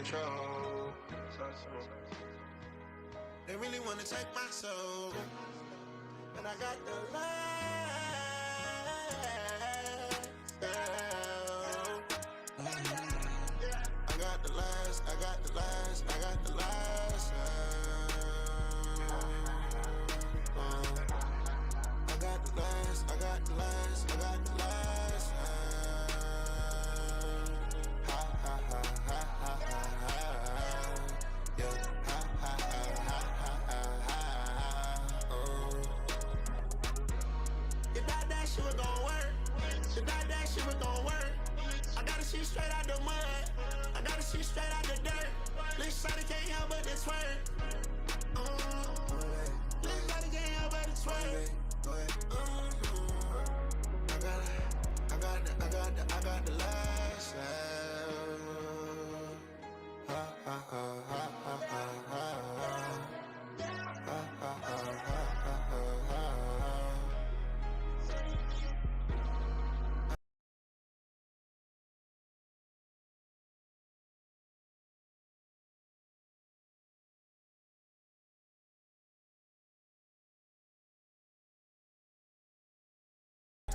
control. They really wanna take my soul, but I got the last. I got the last. I got the last. I got the last. I got the last. I got the last. I got the last. Ha ha ha ha ha ha ha. Yeah. Ha ha ha ha ha ha ha. You thought that shit was gon' work. You thought that shit was gon' work. I got the shit straight out the mud. I got the shit straight out the dirt. Little shawty can't help but to twerk. Little shawty can't help but to twerk. I got the last. Ha ha ha ha ha ha ha. Ha ha ha ha ha ha.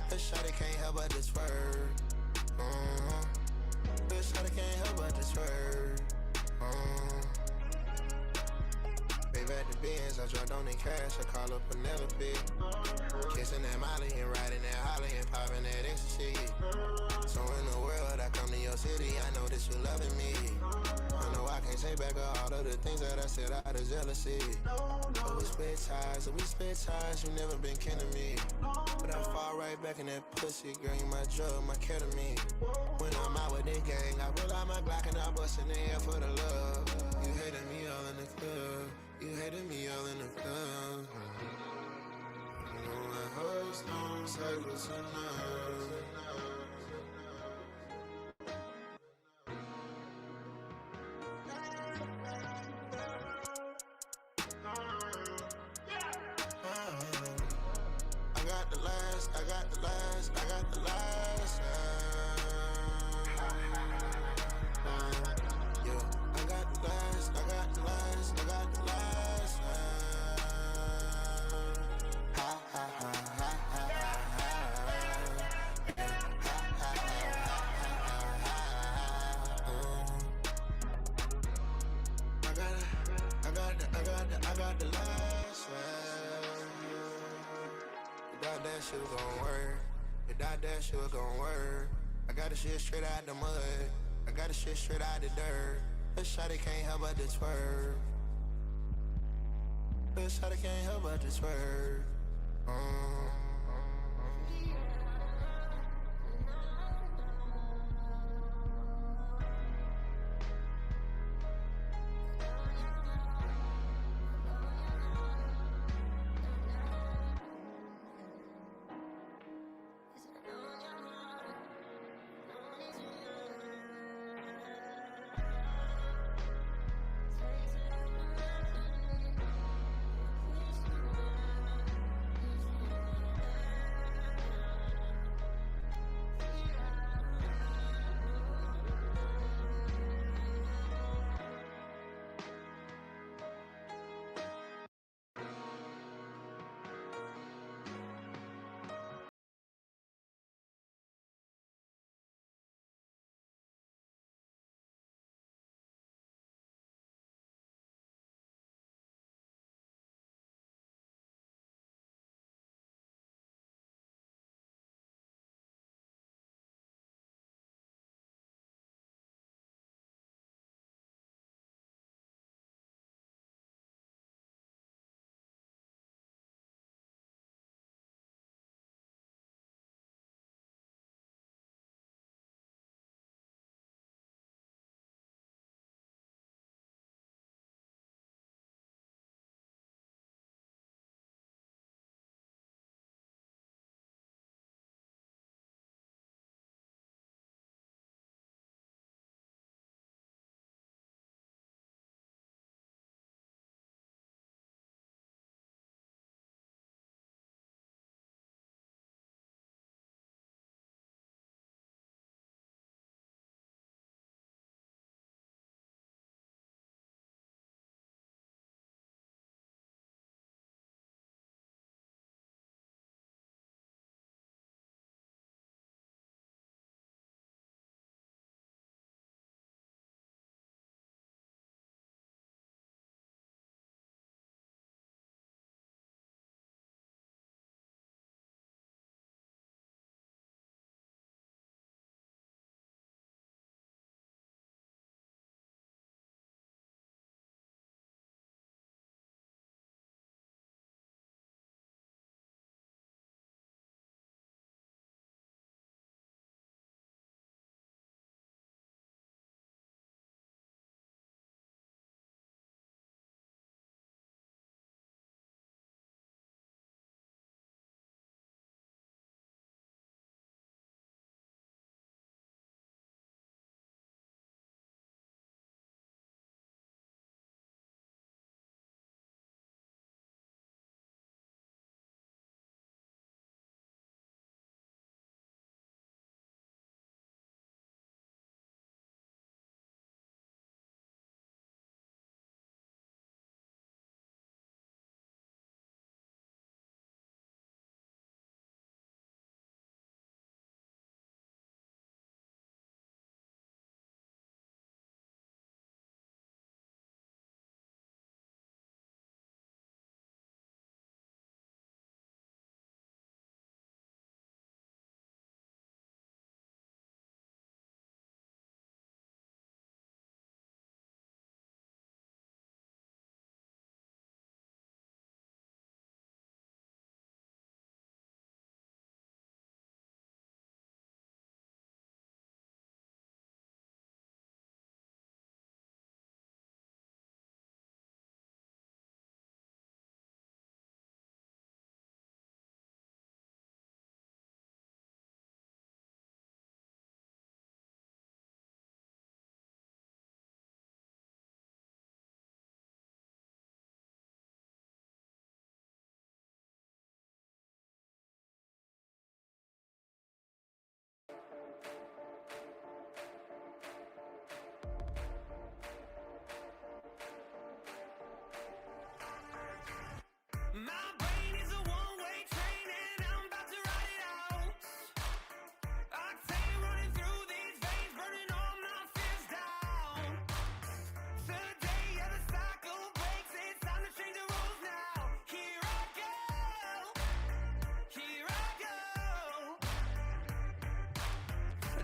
This shawty can't help but to twerk. This shawty can't help but to twerk. Baby at the Benz, I dropped on the cash, I call up Penelope. Kissing that Molly and riding that Holly and popping that ecstasy. So in the world, I come to your city, I know that you loving me. I know I can't take back all of the things that I said out of jealousy. But we split ties, you never been kin to me. But I fall right back in that pussy, girl, you my drug, my ketamine. When I'm out with that gang, I pull out my Glock and I bust in the air for the love. You hated me all in the club, you hated me all in the club. No, my heart's no cycles enough. I got the last, I got the last, I got the last. Yeah, I got the last, I got the last, I got the last. Ha ha ha ha ha ha. Ha ha ha I got the last. You thought that shit was gon' work. You thought that shit was gon' work. I got the shit straight out the mud. I got the shit straight out the dirt. This shawty can't help but to twerk. This shawty can't help but to twerk.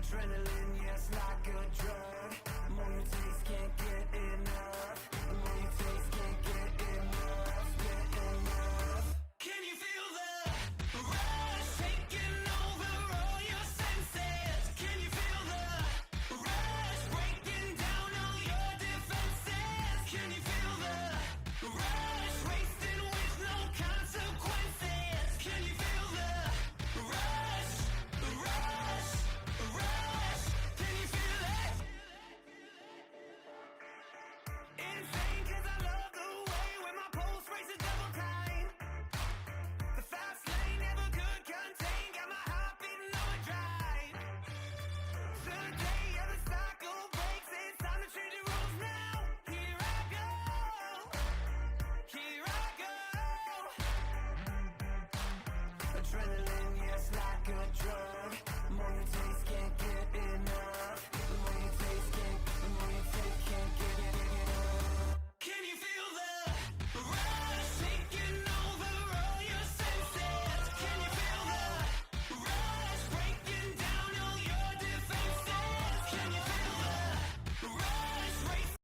Adrenaline, yes, like a drug. The more you taste, can't get enough. The more you taste, can't get enough. Get enough. Can you feel the rush taking over all your senses? Can you feel the rush breaking down all your defenses? Can you feel the rush wasting with no consequences? Can you feel the rush, rush, rush? Can you feel it? Insane 'cause I love the way when my pulse races double time. The fast lane never could contain, got my heart beating overdrive. The day of the cycle breaks, it's time to change the rules now. Here I go, here I go. Adrenaline, yes, like a drug. The more you taste, can't get enough. The more you taste, the more you taste, can't get enough. Can you feel the rush taking over all your senses? Can you feel the rush breaking down all your defenses? Can you feel the rush race?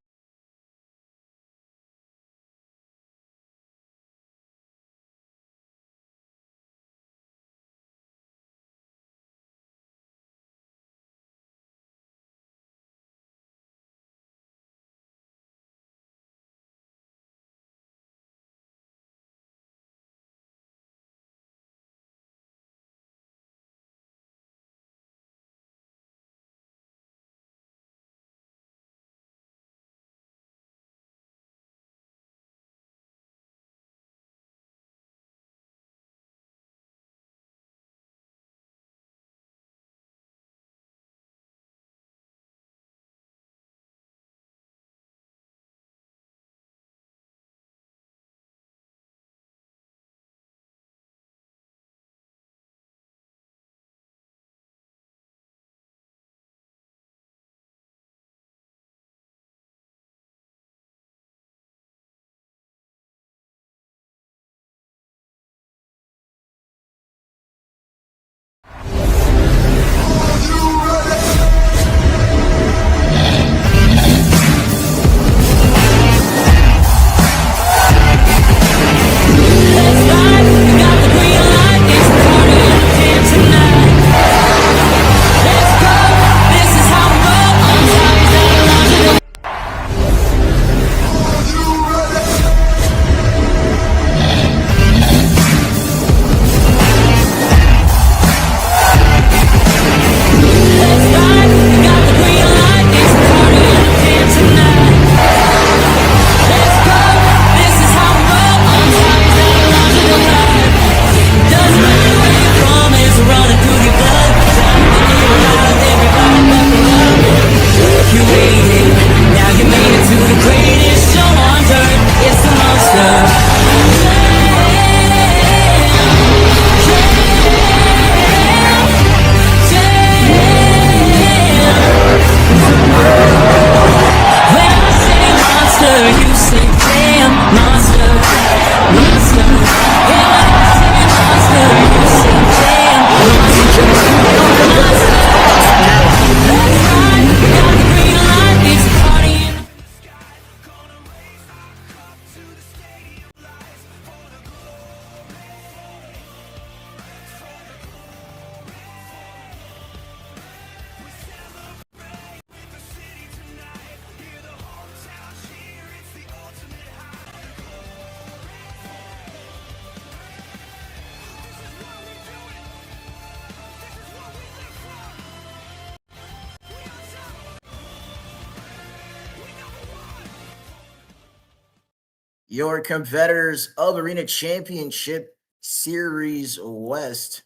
Your competitors of Arena Championship Series West.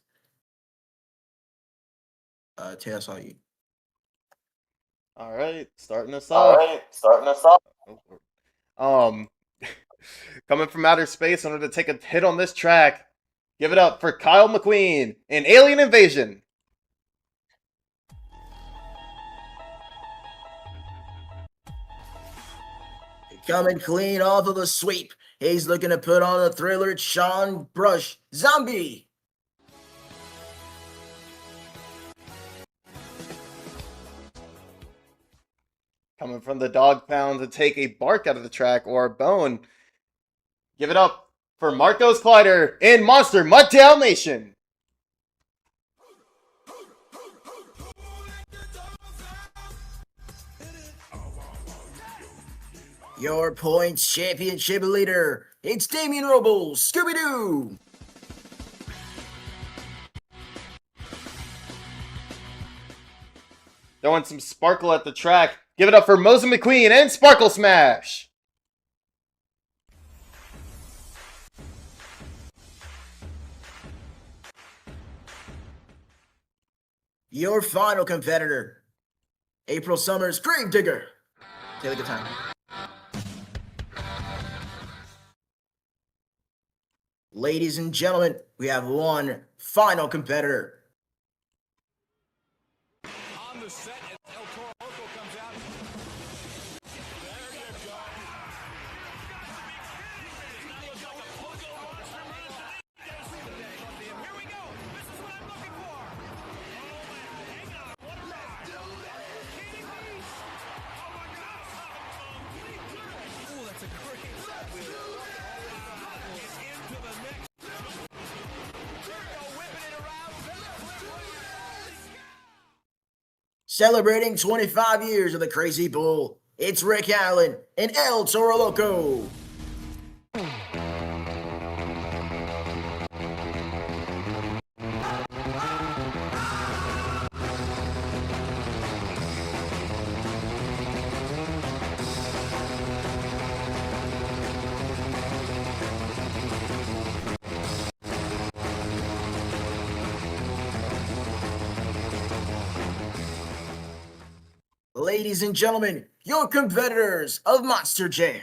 Tails, all you. All right, starting us off. Coming from outer space in order to take a hit on this track. Give it up for Kyle McQueen in Alien Invasion. Coming clean off of a sweep. He's looking to put on a thriller. Sean Brush Zombie. Coming from the dog pound to take a bark out of the track or a bone. Give it up for Marcos Kleider in Monster Mudtail Nation. Your points championship leader, it's Damien Robles, Scooby-Doo. Throwing some sparkle at the track. Give it up for Moses McQueen and Sparkle Smash. Your final competitor, April Summers, Grave Digger. Take a good time. Ladies and gentlemen, we have one final competitor. On the set, as El Toro Loco comes out. There you go. Here we go. This is what I'm looking for. Oh, man. Hang on. What a ride. Oh, my God. Ooh, that's a great side wheel. It's into the next. There we go. Whipping it around. Celebrating 25 years of the Crazy Bull, it's Rick Allen and El Toro Loco. Ladies and gentlemen, your competitors of Monster Jam.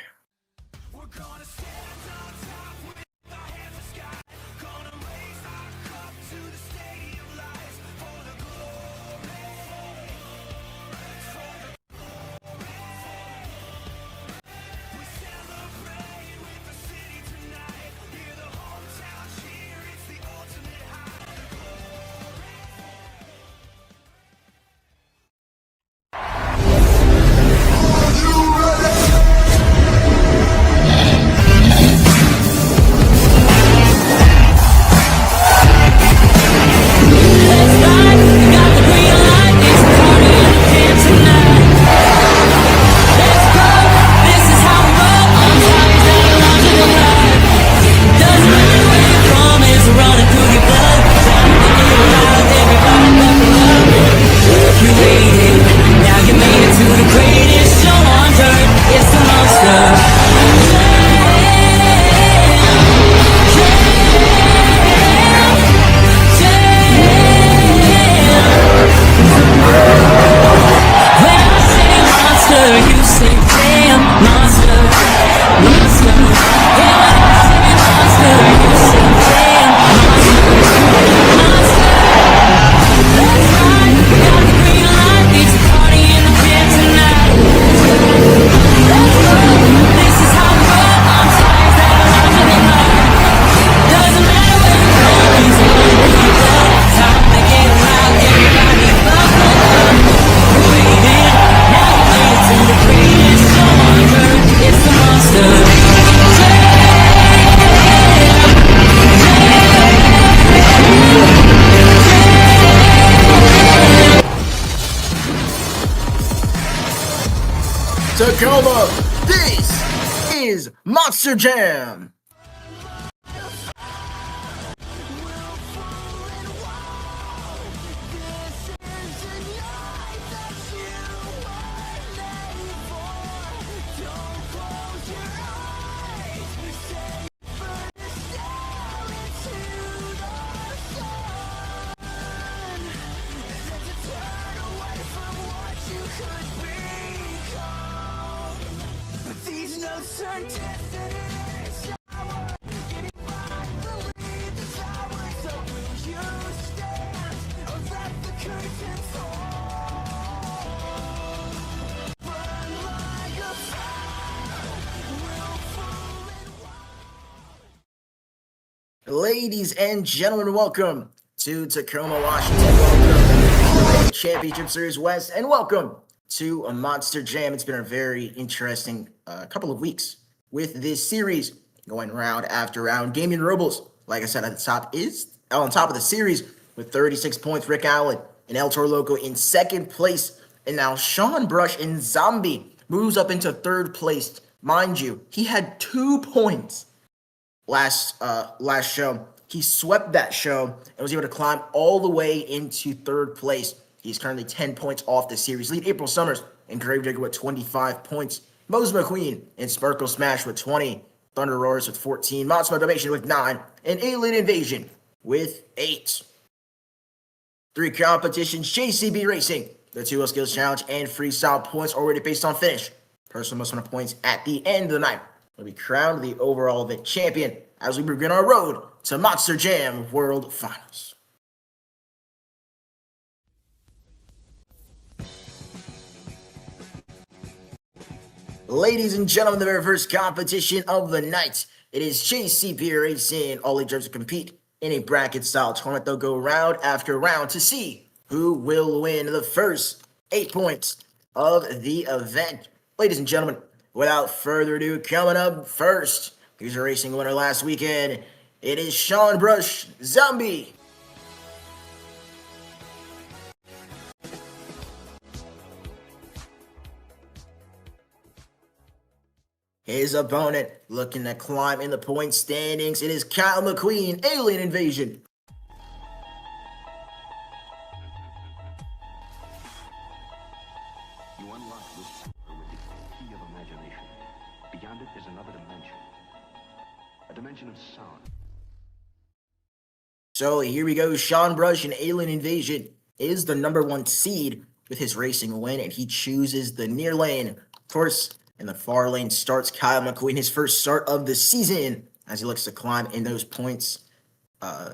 Tacoma, this is Monster Jam. Ladies and gentlemen, welcome to Tacoma, Washington. Welcome to the Championship Series West, and welcome to a Monster Jam. It's been a very interesting couple of weeks with this series going round after round. Gaming Robles, like I said, at the top is on top of the series with 36 points. Rick Allen and El Toro Loco in second place. And now Sean Brush and Zombie moves up into third place. Mind you, he had 2 points last show. He swept that show and was able to climb all the way into third place. He's currently 10 points off the series lead. April Summers and Gravedigger with 25 points. Mose McQueen and Sparkle Smash with 20. Thunder Roars with 14. Monster Motivation with 9. And Alien Invasion with 8. 3 competitions, JCB Racing, the 2 Skills Challenge, and Freestyle points already based on finish. Personal most amount of points at the end of the night will be crowned the overall event champion as we begin our road to Monster Jam World Finals. Ladies and gentlemen, the very first competition of the night. It is JCB Racing. All league drivers to compete in a bracket-style tournament. They'll go round after round to see who will win the first 8 points of the event. Ladies and gentlemen, without further ado, coming up first, here's a racing winner last weekend. It is Sean Brush, Zombie. His opponent looking to climb in the point standings. It is Kyle McQueen, Alien Invasion. You unlock this power with the key of imagination. Beyond it is another dimension. A dimension of sound. So here we go. Sean Brush and Alien Invasion is the #1 seed with his racing win, and he chooses the near lane. Of course, in the far lane starts Kyle McQueen, his first start of the season, as he looks to climb in those points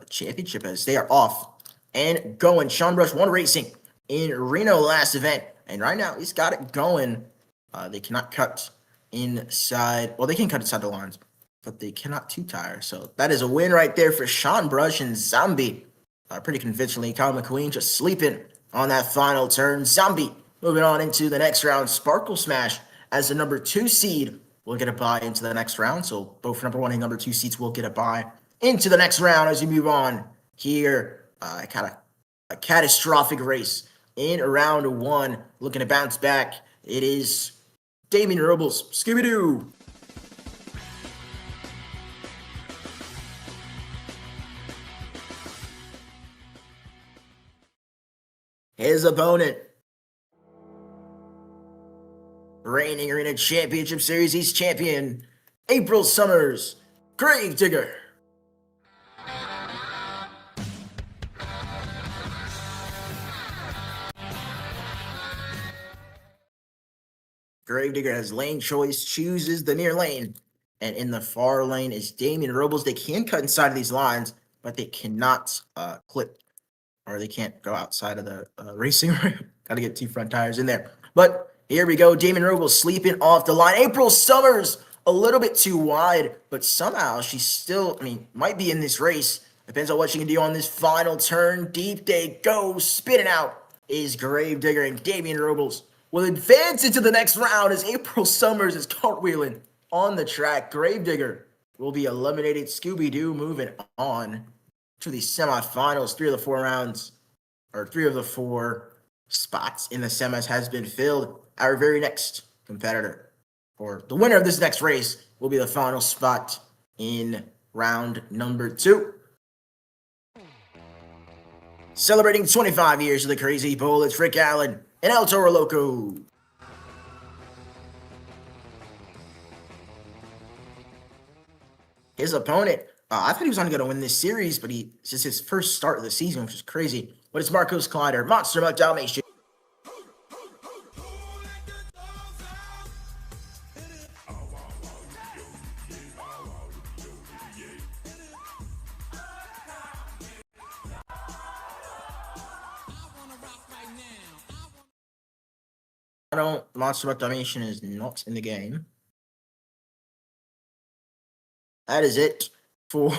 championship as they are off and going. Sean Brush won racing in Reno last event, and right now he's got it going. They cannot cut inside. Well, they can cut inside the lines, but they cannot two-tire. So that is a win right there for Sean Brush and Zombie. Pretty convincingly, Kyle McQueen just sleeping on that final turn. Zombie moving on into the next round. Sparkle Smash as the #2 seed will get a bye into the next round. So both #1 and #2 seeds will get a bye into the next round as you move on here. Kind of a catastrophic race in round 1. Looking to bounce back. It is Damien Robles, Scooby-Doo. His opponent, reigning Arena Championship Series East champion, April Summers, Gravedigger. Gravedigger has lane choice, chooses the near lane, and in the far lane is Damien Robles. They can cut inside of these lines, but they cannot clip, or they can't go outside of the racing ring. Got to get 2 front tires in there. But here we go. Damien Robles sleeping off the line. April Summers a little bit too wide, but somehow she's still, might be in this race. Depends on what she can do on this final turn. Deep they go. Spinning out is Gravedigger, and Damien Robles will advance into the next round as April Summers is cartwheeling on the track. Gravedigger will be eliminated. Scooby-Doo moving on to the semifinals. 3 of the 4 rounds, or 3 of the 4 spots in the semis has been filled. Our very next competitor, or the winner of this next race, will be the final spot in round #2. Celebrating 25 years of the Crazy Bull, it's Rick Allen and El Toro Loco. His opponent, I thought he was only going to win this series, but it's just his first start of the season, which is crazy. But it's Marcos Collider, Monster Trucks Dalmatian. Monster Trucks Dalmatian is not in the game. That is it for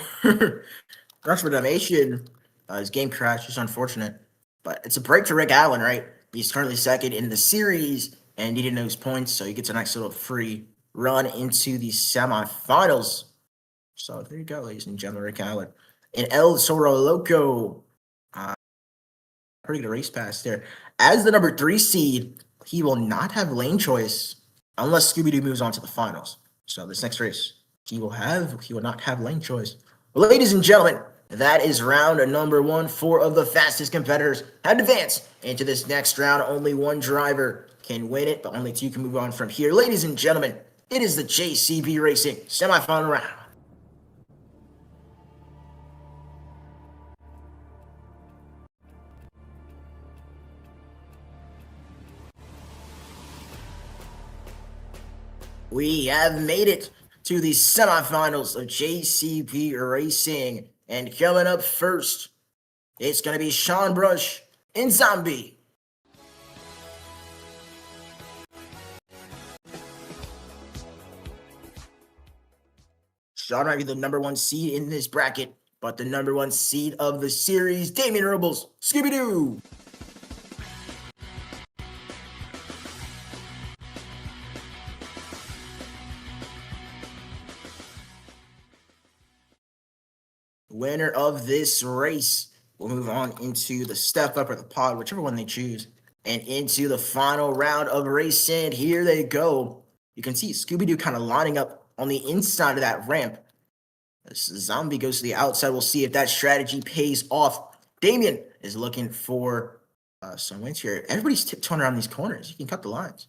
Monster Dalmatian. His game crashed, just unfortunate. But it's a break for Rick Allen, right? He's currently second in the series and needed those points, so he gets a nice little free run into the semifinals. So there you go, ladies and gentlemen, Rick Allen. And El Toro Loco, pretty good race pass there. As the number 3 seed, he will not have lane choice unless Scooby-Doo moves on to the finals. So this next race, he will not have lane choice. Well, ladies and gentlemen, that is round number 1. 4 of the fastest competitors had advanced into this next round. Only one driver can win it, but only 2 can move on from here. Ladies and gentlemen, it is the JCB Racing semifinal round. We have made it to the semifinals of JCB Racing. And coming up first, it's going to be Sean Brush and Zombie. Sean might be the number 1 seed in this bracket, but the number 1 seed of the series, Damien Robles, Scooby-Doo. Winner of this race will move on into the step up or the pod, whichever one they choose, and into the final round of racing. Here they go. You can see Scooby-Doo kind of lining up on the inside of that ramp. This Zombie goes to the outside. We'll see if that strategy pays off. Damien is looking for some wins here. Everybody's tiptoeing around these corners. You can cut the lines.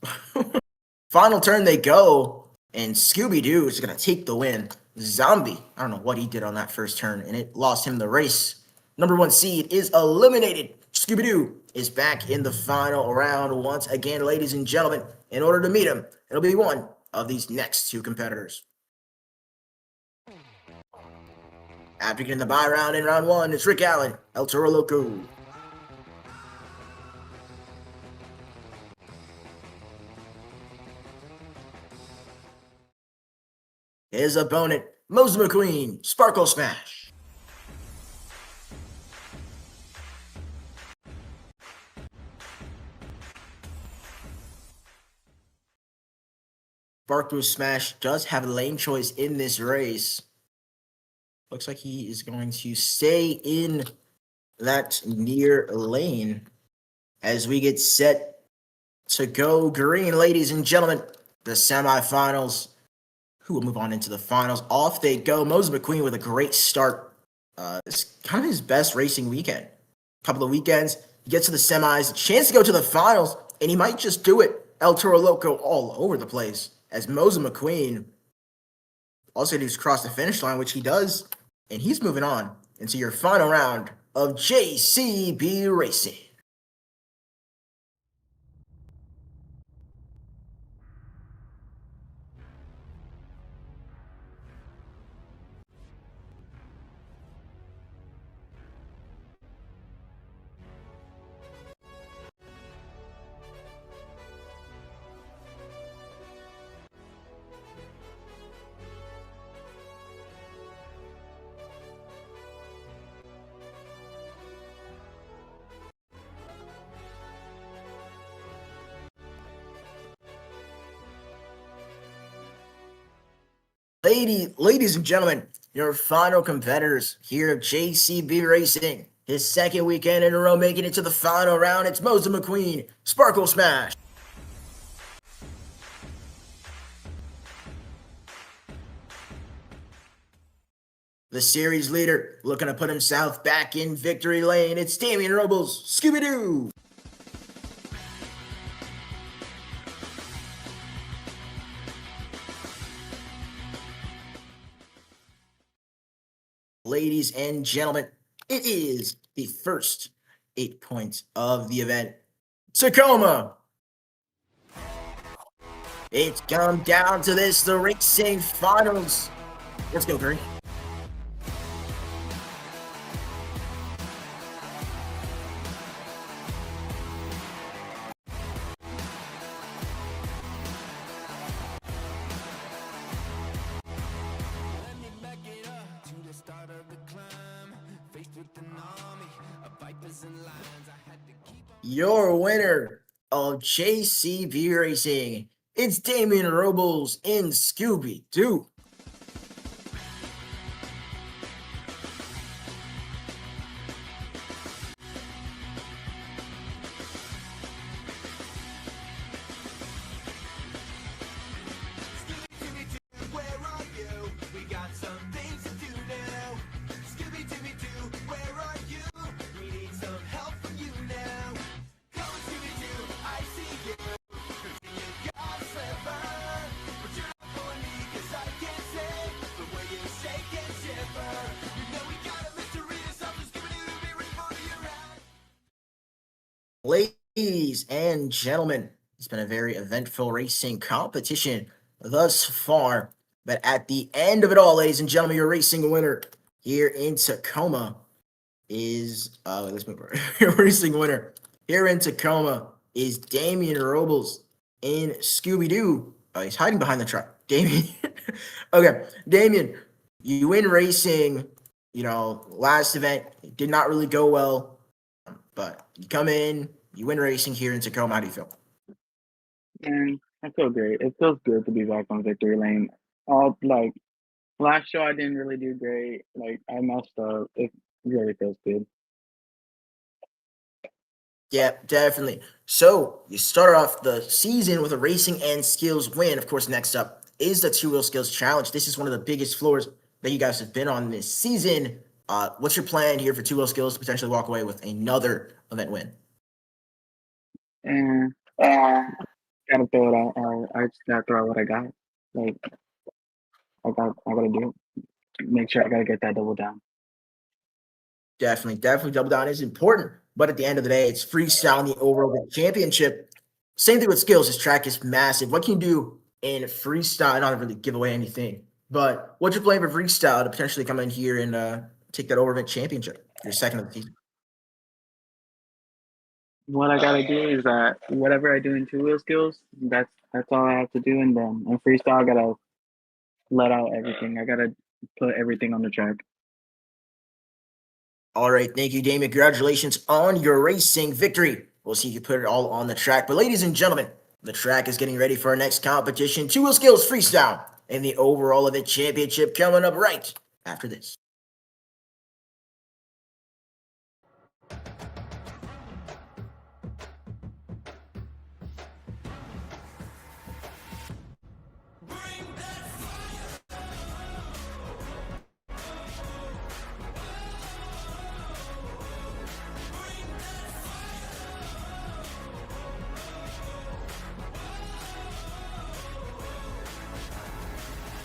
Final turn they go, and Scooby-Doo is going to take the win. Zombie, I don't know what he did on that first turn, and it lost him the race. Number 1 seed is eliminated. Scooby-Doo is back in the final round once again, ladies and gentlemen. In order to meet him, it'll be one of these next 2 competitors. After getting the bye round in round 1, it's Rick Allen, El Toro Loco. His opponent, Moses McQueen, Sparkle Smash. Sparkle Smash does have lane choice in this race. Looks like he is going to stay in that near lane as we get set to go green, ladies and gentlemen. The semifinals. Who will move on into the finals? Off they go. Moses McQueen with a great start. It's kind of his best racing weekend. Couple of weekends, he gets to the semis, a chance to go to the finals, and he might just do it. El Toro Loco all over the place as Moses McQueen also needs to cross the finish line, which he does, and he's moving on into your final round of JCB Racing. Ladies and gentlemen, your final competitors here of JCB Racing. His second weekend in a row making it to the final round. It's Moses McQueen, Sparkle Smash. The series leader looking to put himself back in victory lane. It's Damien Robles, Scooby-Doo. Ladies and gentlemen, it is the first 8 points of the event. Tacoma. It's come down to this, the racing finals. Let's go, Curry. Let me back it up to the start of the climb. Faced with an army of vipers and lions, I had to keep on. your winner of JCB Racing. It's Damian Robles in Scooby Doo. Where are you? We got some things to do now. Scooby-Dooby-Doo, where are you? We need some help from you now. Come on, Scooby-Doo, I see you. You got clever, but you're not for me 'cause I can't take the way you shake and shiver. You know we got a mystery or something. Scooby-Doo, be ready for your ride. Ladies and gentlemen, it's been a very eventful racing competition thus far. But at the end of it all, ladies and gentlemen, your racing winner here in Tacoma is let's move over. Your racing winner here in Tacoma is Damian Robles in Scooby Doo. Oh, he's hiding behind the truck. Damian. Okay, Damian, you win racing. You know, last event it did not really go well, but you come in, you win racing here in Tacoma. How do you feel? And I feel great. It feels good to be back on victory lane. All like last show, I didn't really do great. Like I messed up. It really feels good. Yeah, definitely. So you started off the season with a racing and skills win. Of course, next up is the two-wheel skills challenge. This is one of the biggest floors that you guys have been on this season. What's your plan here for two-wheel skills to potentially walk away with another event win? And gotta throw it out. I just gotta throw out what I got. Like I gotta do it. Make sure I gotta get that double down. Definitely double down is important. But at the end of the day, it's freestyle in the overall championship. Same thing with skills. This track is massive. What can you do in freestyle? I don't really give away anything, but what's your plan for freestyle to potentially come in here and take that overall championship? Your second of the season. What I gotta do is that whatever I do in two wheel skills, that's all I have to do. And then in freestyle, I gotta let out everything. I gotta put everything on the track. All right, thank you, Damien. Congratulations on your racing victory. We'll see if you put it all on the track. But ladies and gentlemen, the track is getting ready for our next competition, two-wheel skills freestyle, and the overall event championship coming up right after this.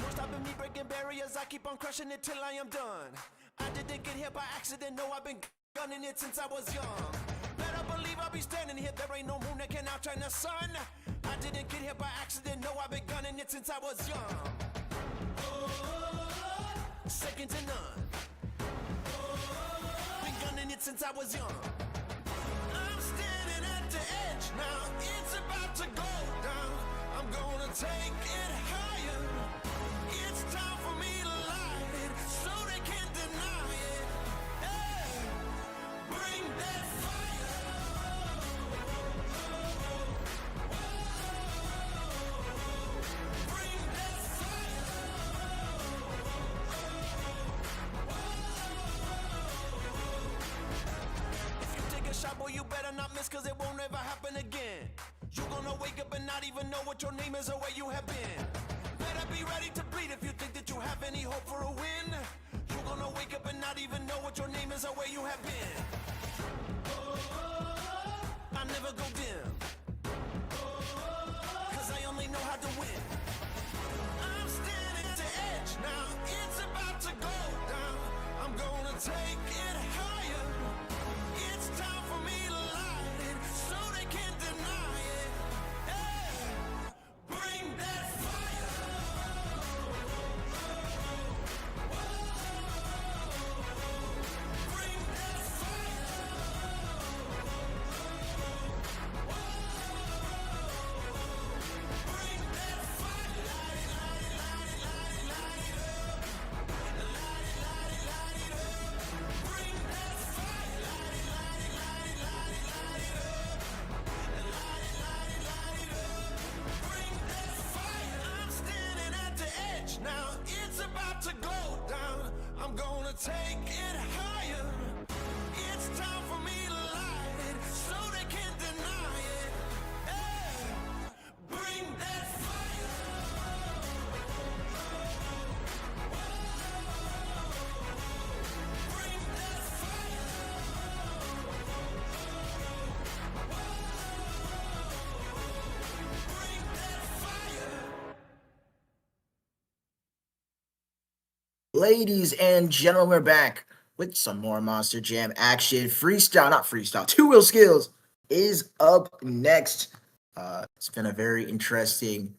No stopping me breaking barriers, I keep on crushing it till I am done. I didn't get here by accident, no, I've been gunning it since I was young. Better believe I'll be standing here, there ain't no moon that can outshine the sun. I didn't get here by accident, no, I've been gunning it since I was young. Second to none. Been gunning it since I was young. I'm standing at the edge now, it's about to go down. I'm gonna take it higher. It's time for me to light it, so they can't deny it. Hey, bring that fire. Bring that fire. If you take a shot, boy, you better not miss, cause it won't ever happen again. You're gonna wake up and not even know what your name is or where you have been. Better be ready to bleed if you think that you have any hope for a win. You're gonna wake up and not even know what your name is or where you have been. I never go dim, cause I only know how to win. I'm standing at the edge now, it's about to go down. I'm gonna take it higher. It's time for me to light it, so they can't deny it. Hey, bring that fire. Bring that fire. about to go down. I'm gonna take it higher. It's time for me to light it so they can't deny it. Hey, bring that fire. Bring that fire. Bring that fire. Ladies and gentlemen, we're back with some more Monster Jam action. Freestyle, not freestyle, two-wheel skills is up next. It's been a very interesting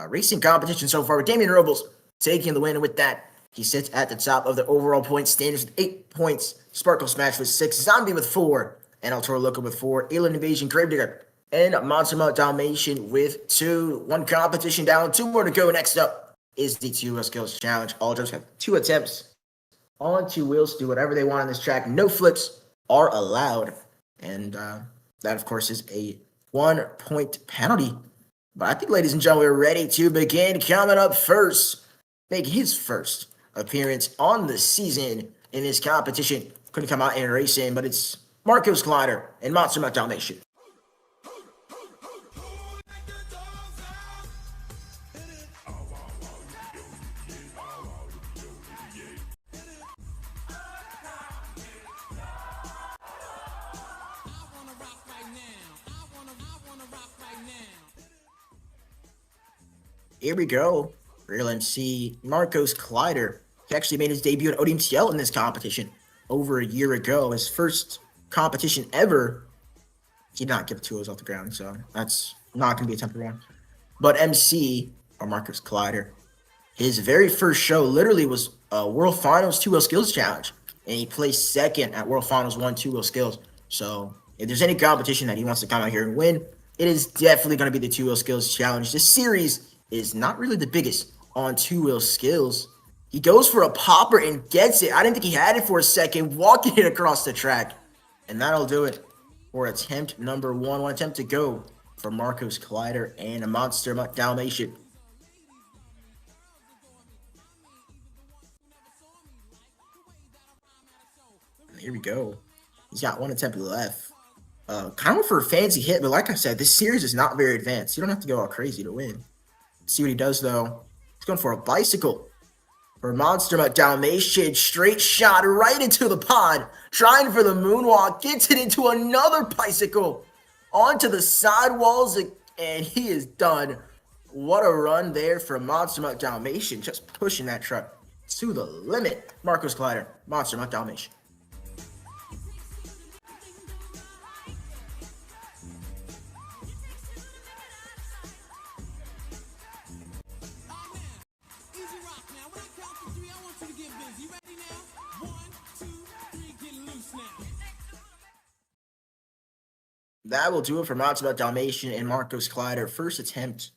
racing competition so far with Damian Robles taking the win with that. He sits at the top of the overall point standings with 8 points. Sparkle Smash with 6, Zombie with 4, and El Toro Loco with 4, Alien Invasion, Gravedigger, and Monster Trucks Dalmatian with 2. One competition down, 2 more to go. Next up is the two-wheel skills challenge. All drivers have 2 attempts on 2 wheels to do whatever they want on this track. No flips are allowed. And that, of course, is a 1-point penalty. But I think, ladies and gentlemen, we're ready to begin. Coming up first, making his first appearance on the season in this competition. Couldn't come out in racing, but it's Marcos Collider and Monster Trucks Dalmatian. Here we go. Real MC Marcos Collider. He actually made his debut at ODMTL in this competition over a year ago. His first competition ever. He did not get the 2 wheels off the ground, so that's not going to be a temporary one. But MC, or Marcos Collider, his very first show literally was World Finals 2-Wheel Skills Challenge. And he placed second at World Finals 1 2-Wheel Skills. So if there's any competition that he wants to come out here and win, it is definitely going to be the 2-Wheel Skills Challenge. This series is not really the biggest on 2-wheel skills. He goes for a popper and gets it. I didn't think he had it for a second, walking it across the track. And that'll do it for attempt number 1. 1 attempt to go for Marcos Collider and a Monster Dalmatian. Here we go. He's got 1 attempt left. Kind of for a fancy hit, but like I said, this series is not very advanced. You don't have to go all crazy to win. See what he does, though. He's going for a bicycle. For Monster Dalmatian, straight shot right into the pod. Trying for the moonwalk. Gets it into another bicycle. Onto the sidewalls, and he is done. What a run there for Monster Dalmatian. Just pushing that truck to the limit. Marcos Collider, Monster Dalmatian. That will do it for Monster Dalmatian and Marcos Collider. First attempt,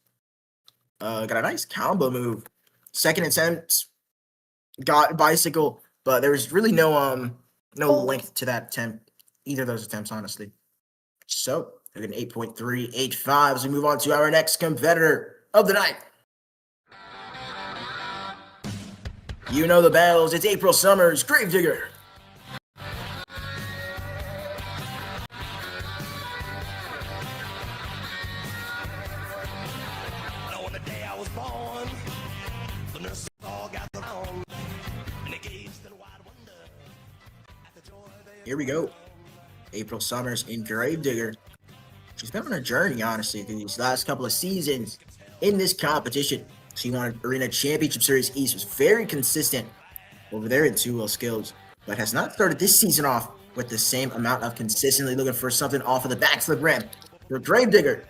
got a nice combo move. Second attempt, got bicycle, but there was really no length to that attempt, either of those attempts, honestly. So we're getting 8.385 as we move on to our next competitor of the night. You know the bells. It's April Summers, Gravedigger. Here we go. April Summers in Gravedigger. She's been on a journey, honestly, through these last couple of seasons in this competition. She won Arena Championship Series East, was very consistent over there in 2-wheel skills, but has not started this season off with the same amount of consistently looking for something off of the backflip ramp. For Gravedigger,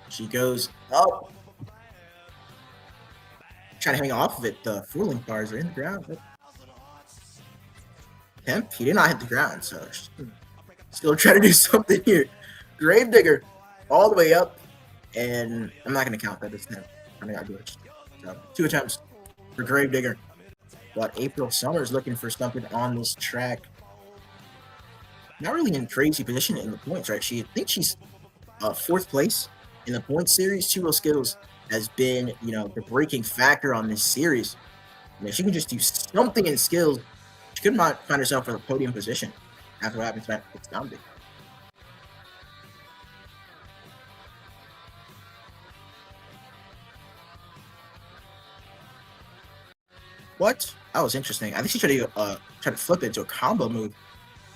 she goes up. Trying to hang off of it. The 4-link bars are in the ground. Temp, he did not hit the ground, so still trying to do something here. Gravedigger all the way up, and I'm not going to count that as temp. I mean, I do it. So, 2 attempts for Gravedigger. But April Summers looking for something on this track. Not really in crazy position in the points, right? I think she's 4th place in the point series. 2-wheel skills has been, the breaking factor on this series. And if she can just do something in skills, she could not find herself for a podium position after what happened to that astounding. What? That was interesting. I think she tried to flip it into a combo move,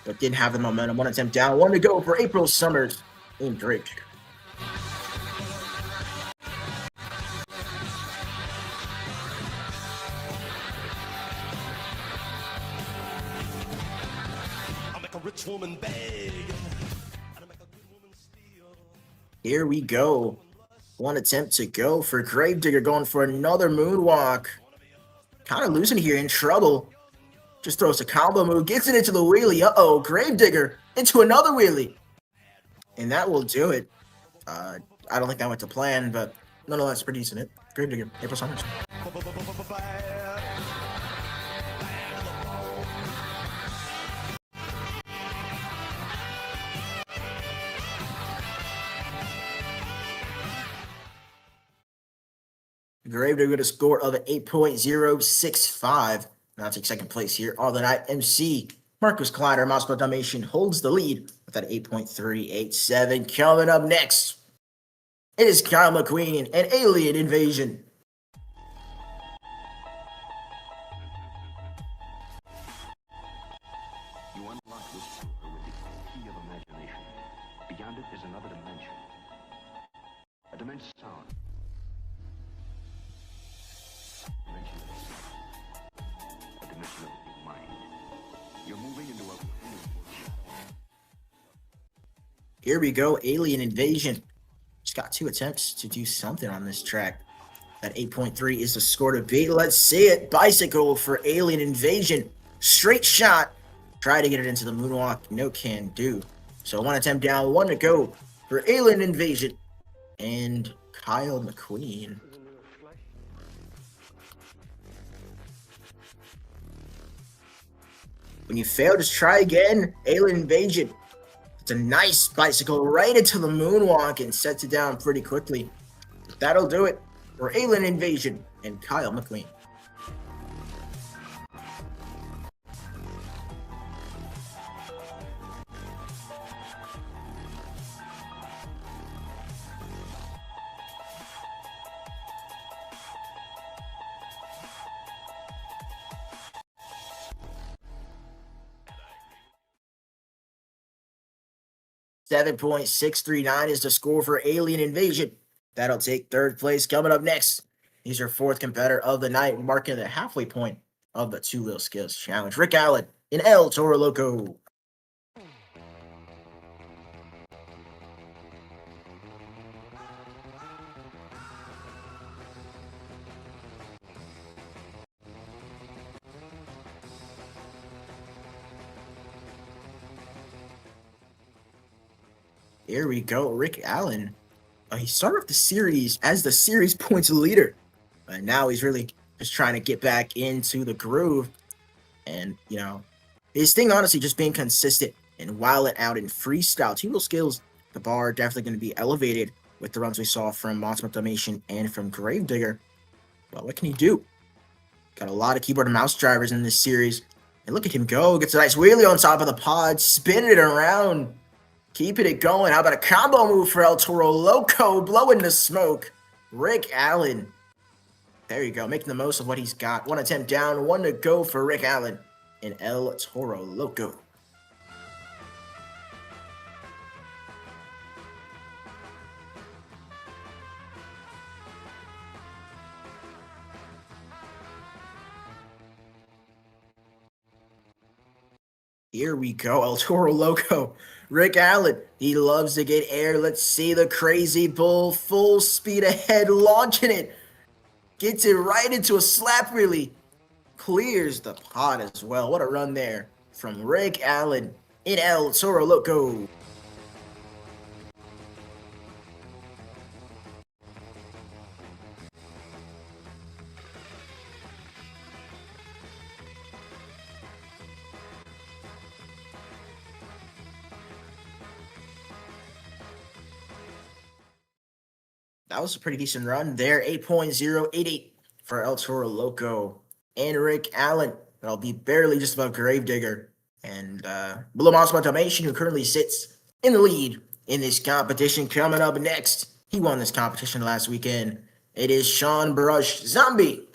but didn't have the momentum. One attempt down, one to go for April Summers in Drake. I make a rich woman beg. I make a good woman steal. Here we go. One attempt to go for Gravedigger, going for another moonwalk. Kind of losing here, in trouble. Just throws a combo move, gets it into the wheelie. Uh-oh, Gravedigger into another wheelie. And that will do it. I don't think that went to plan, but nonetheless, pretty decent hit. Gravedigger, April Summers. Gravedigger with a score of 8.065. Now take second place here on the night. MC Marcus Kleider, Moscow Dalmatian, holds the lead with that 8.387. Coming up next, it is Kyle McQueen and Alien Invasion. You unlock this power with the key of imagination. Beyond it is another dimension. A dimension of sound. Dimension of sight. A dimension of the mind. You're moving into a brand new shadow. Here we go, Alien Invasion. Just got 2 attempts to do something on this track. That 8.3 is the score to beat. Let's see it. Bicycle for Alien Invasion. Straight shot. Try to get it into the moonwalk. No can do. So 1 attempt down, 1 to go for Alien Invasion. And Kyle McQueen. When you fail, just try again. Alien Invasion. It's a nice bicycle right into the moonwalk and sets it down pretty quickly. That'll do it for Alien Invasion and Kyle McQueen. .639 is the score for Alien Invasion. That'll take 3rd place. Coming up next, he's your 4th competitor of the night, marking the halfway point of the 2-wheel skills challenge. Rick Allen in El Toro Loco. Here we go, Rick Allen. He started off the series as the series points leader, but now he's really just trying to get back into the groove. And, you know, his thing, honestly, just being consistent and while it out in freestyle. 2-wheel skills, the bar definitely going to be elevated with the runs we saw from Monster Dalmatian and from Gravedigger. But what can he do? Got a lot of keyboard and mouse drivers in this series. And look at him go. Gets a nice wheelie on top of the pod, spinning it around. Keeping it going. How about a combo move for El Toro Loco? Blowing the smoke. Rick Allen. There you go. Making the most of what he's got. 1 attempt down. 1 to go for Rick Allen in El Toro Loco. Here we go. El Toro Loco. Rick Allen, he loves to get air. Let's see the crazy bull. Full speed ahead, launching it. Gets it right into a slap wheelie. Clears the pot as well. What a run there from Rick Allen in El Toro Loco. That was a pretty decent run there. 8.088 for El Toro Loco. and Rick Allen. That'll be barely just above Gravedigger. And below Monster Automation, who currently sits in the lead in this competition. Coming up next, he won this competition last weekend. It is Sean Brush Zombie.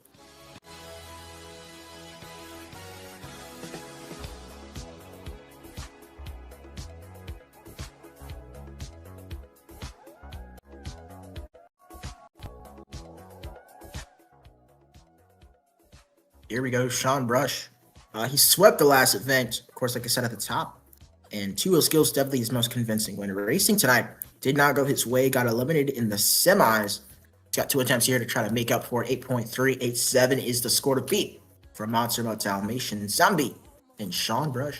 Here we go, Sean Brush. He swept the last event, of course, like I said at the top. And two-wheel skills definitely his most convincing. When racing tonight, did not go his way, got eliminated in the semis. He's got 2 attempts here to try to make up for 8.387 is the score to beat for Monster Trucks Zombie and Sean Brush.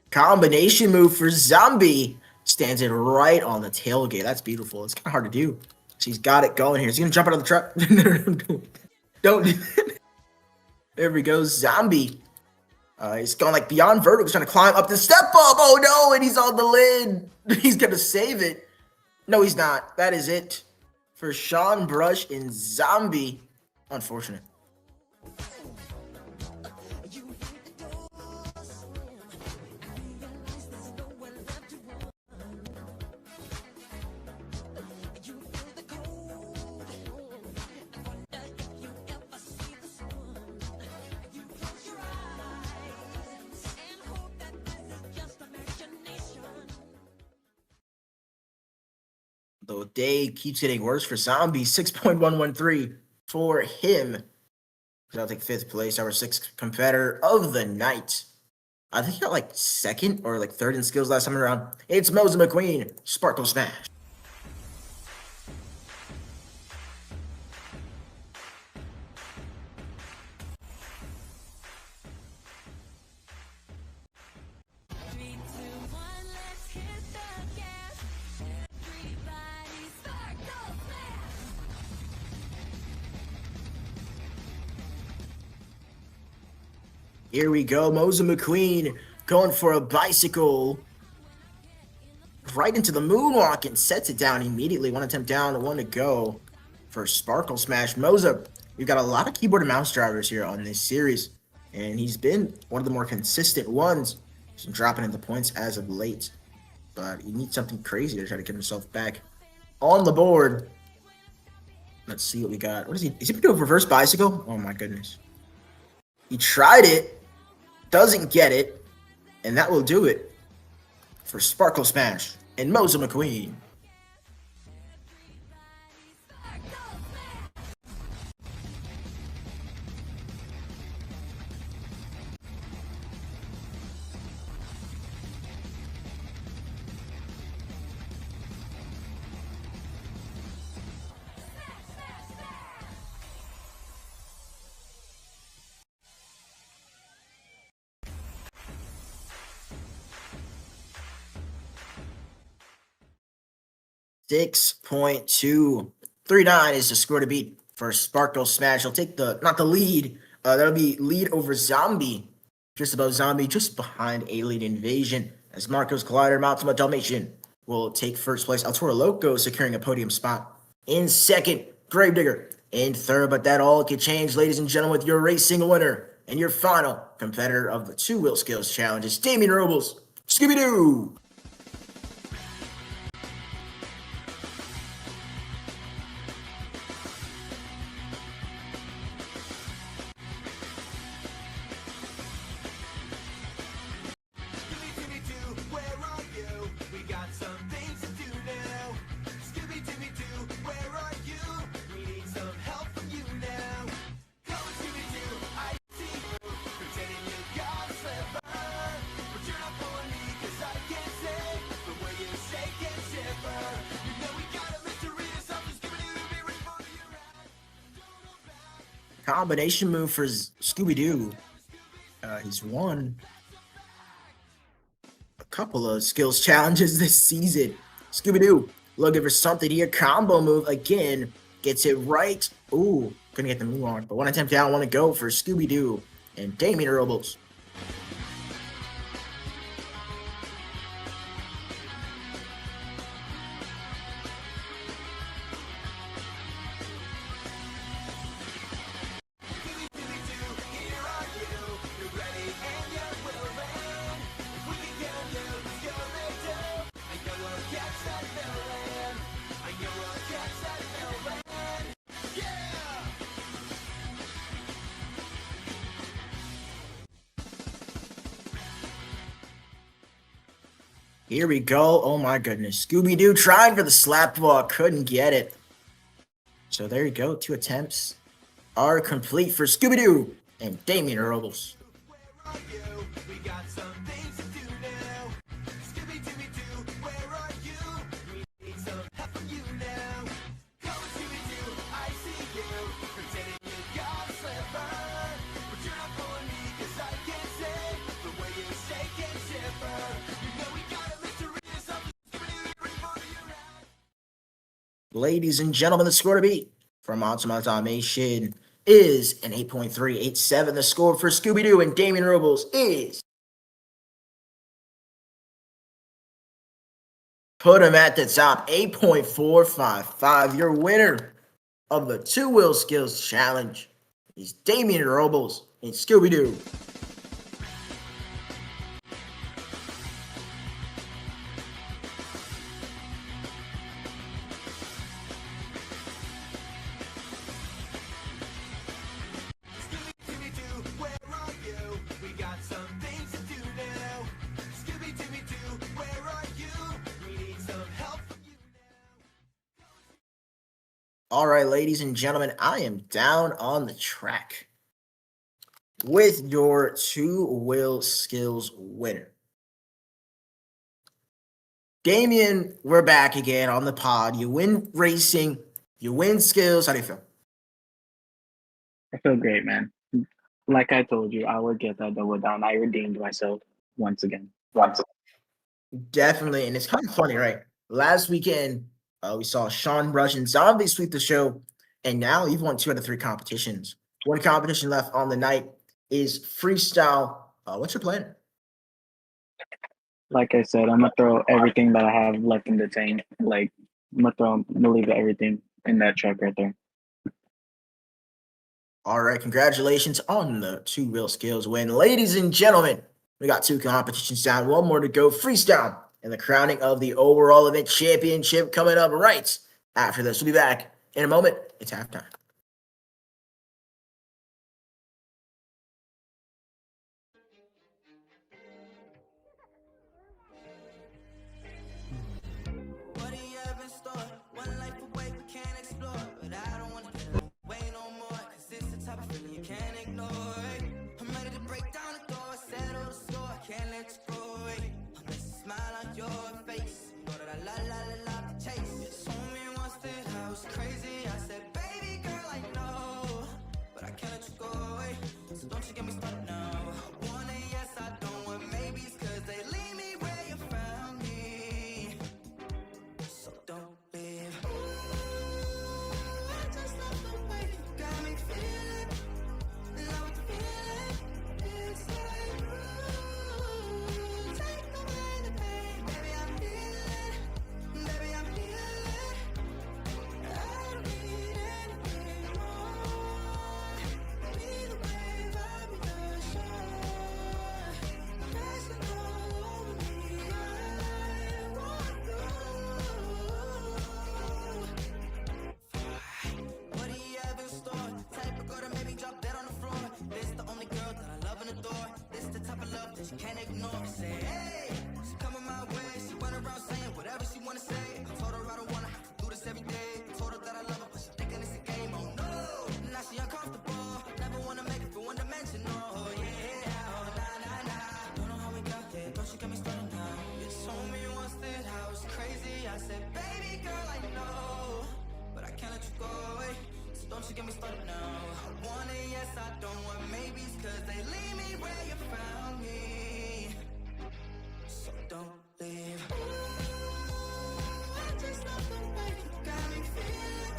Combination move for Zombie. Stands it right on the tailgate. That's beautiful. It's kind of hard to do. So he's got it going here. He's going to jump out of the truck. Don't do that. There we go. Zombie. He's going like beyond vertical. He's trying to climb up the step up. Oh no, and he's on the lid. He's going to save it. No, he's not. That is it for Sean Brush and Zombie. Unfortunate. The day keeps getting worse for Zombie. 6.113 for him. I'll take 5th place, our 6th competitor of the night. I think he got like 2nd or like 3rd in skills last time around. It's Moses McQueen. Sparkle Smash. Here we go, Moses McQueen going for a bicycle. Right into the moonwalk and sets it down immediately. 1 attempt down, 1 to go for Sparkle Smash. Moza, we've got a lot of keyboard and mouse drivers here on this series, and he's been one of the more consistent ones. He's been dropping into points as of late, but he needs something crazy to try to get himself back on the board. Let's see what we got. What is he? Is he doing a reverse bicycle? Oh my goodness. He tried it. Doesn't get it, and that will do it for Sparkle Smash and Moses McQueen. $6.239 is the score to beat for Sparkle Smash. He'll take not the lead. That'll be lead over Zombie. Just above Zombie, just behind Alien Invasion. As Marco's Collider, Ultimate Dalmatian will take 1st place. El Toro Loco securing a podium spot in 2nd. Gravedigger in 3rd, but that all could change, ladies and gentlemen, with your racing winner and your final competitor of the 2-wheel skills challenge is Damien Robles. Scooby-Doo! Combination move for Scooby-Doo. He's won a couple of skills challenges this season. Scooby-Doo looking for something here. Combo move again. gets it right. Ooh, couldn't get the move on. But one attempt down, one to go for Scooby-Doo and Damien Robles. Here we go. Oh my goodness. Scooby-Doo trying for the slap ball. Couldn't get it. So there you go. 2 attempts are complete for Scooby-Doo and Damien Robles. Where are you? We got some things to do now. Scooby-Dooby-Doo, where are you? We need some help from you now. Come on, Scooby-Doo, I see you. Pretending you got a slipper. But you're not fooling me, 'cause I can see the way you shake and shiver. You know we got a mystery or something. Scooby-Doo, ready for your ride. Ladies and gentlemen, the score to beat from Ultimate Automation is an 8.387. The score for Scooby-Doo and Damien Robles is... Put him at the top, 8.455. Your winner of the 2-Wheel Skills Challenge is Damien Robles and Scooby-Doo. Scooby-Dooby-Doo, where are you? We got some things to do now. Scooby-Dooby-Doo, where are you? We need some help from you now. All right, ladies and gentlemen, I am down on the track with your 2-Wheel Skills winner. Damien, we're back again on the pod. You win racing, you win skills. How do you feel? I feel great, man. Like I told you, I would get that double down. I redeemed myself once again. Definitely, and it's kind of funny, right? Last weekend, we saw Sean Rush and Zombie sweep the show, and now you've won 2 out of 3 competitions. One competition left on the night is Freestyle. What's your plan? Like I said, I'm gonna throw everything that I have left in the tank. Like I'm gonna leave everything in that truck right there. All right, congratulations on the 2-Wheel Skills win. Ladies and gentlemen, we got 2 competitions down, 1 more to go. Freestyle and the crowning of the overall event championship coming up right after this. We'll be back in a moment. It's halftime. What do you have in store? One life away, we can't explore. But I don't wanna get away no more. 'Cause it's the type of feeling you can't ignore. I'm ready to break down the door, settle the score. Can't let you go away. I'm gonna smile on your face. You know that I love the chase. You told me once that I was crazy. I said, baby girl, I know. But I can't let you go away. So don't you get me started now. I want a yes, I don't want maybes. 'Cause they leave me where you found me. So don't leave. Ooh, I just love the way you got me feeling. Love the feeling. It's like, ooh, take away the pain. Baby, I'm healing. Baby, I'm healing. I don't need anything more. Be the wave, I'll be the shore. Crashing all over me. I want you. What do you have in store? Type of girl that made me drop dead on the floor. This the only girl that I love and adore. This the type of love that you can't ignore. Say, hey, she coming my way. She run around saying whatever she wanna say. I told her I don't wanna have to do this every day. I told her that I love her, but she thinking it's a game. Oh no, now she uncomfortable. Never wanna make it feel one dimensional. Oh yeah, oh nah nah nah. Don't know how we got there, but she got me started now. You told me once that I was crazy. I said, baby girl, I know. But I can't let you go away. So don't you get me started now. I want a yes, I don't want maybes. 'Cause they leave me where you found me. So don't leave. Ooh, I just love the way you got me feeling.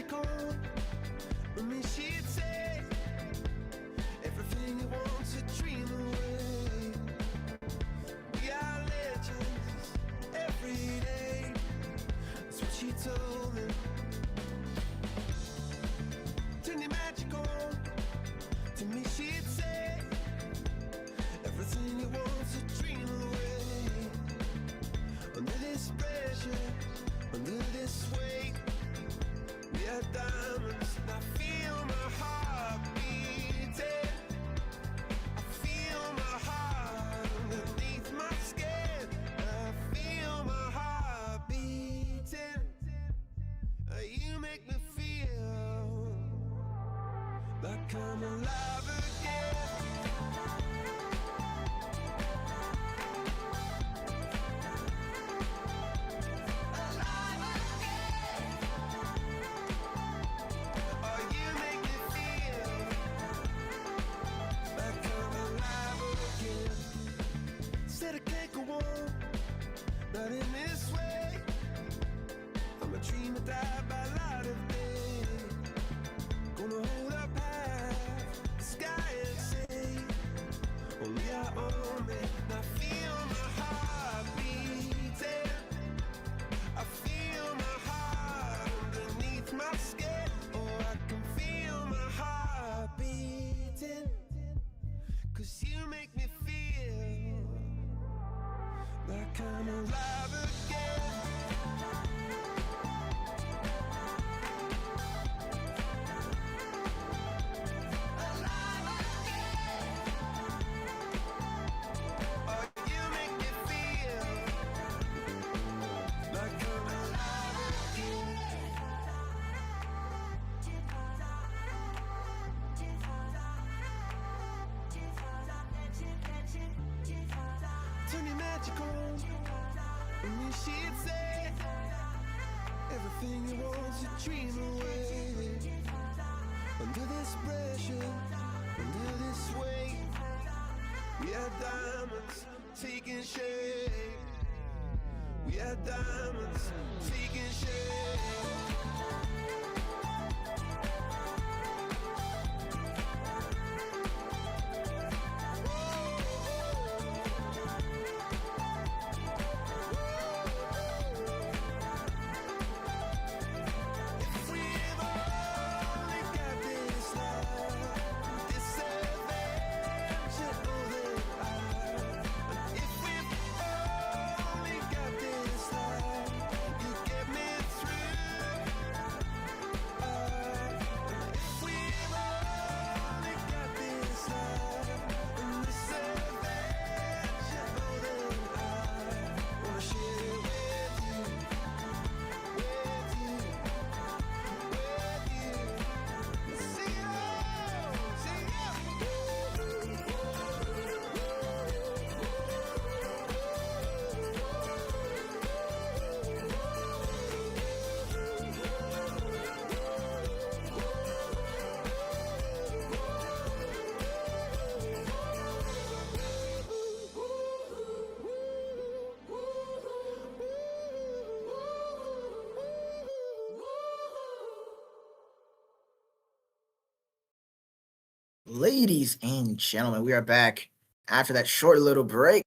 magical. With me, she'd say everything you want to dream away. We are legends every day. That's what she told me. Turn your magic on. To me, she'd say everything you want to dream away. Under this pressure, under this weight, we are diamonds. And I feel my heart beating. I feel my heart underneath my skin. I feel my heart beating. You make me feel like I'm alive again. Said I can't go on, not in this way. I'm a dream that died by light of day. Gonna hold up half the sky and say, only I own it. And I feel my heart beating. I feel my heart underneath my skin. Oh, I can feel my heart beating. 'Cause you make me feel like I'm alive again. Alive again. Oh, you make me feel like I'm alive again. Turn your magic on. And me, she'd say everything you want to dream away. Under this pressure, under this weight, we are diamonds taking shape. We are diamonds taking shape. Ladies and gentlemen, we are back after that short little break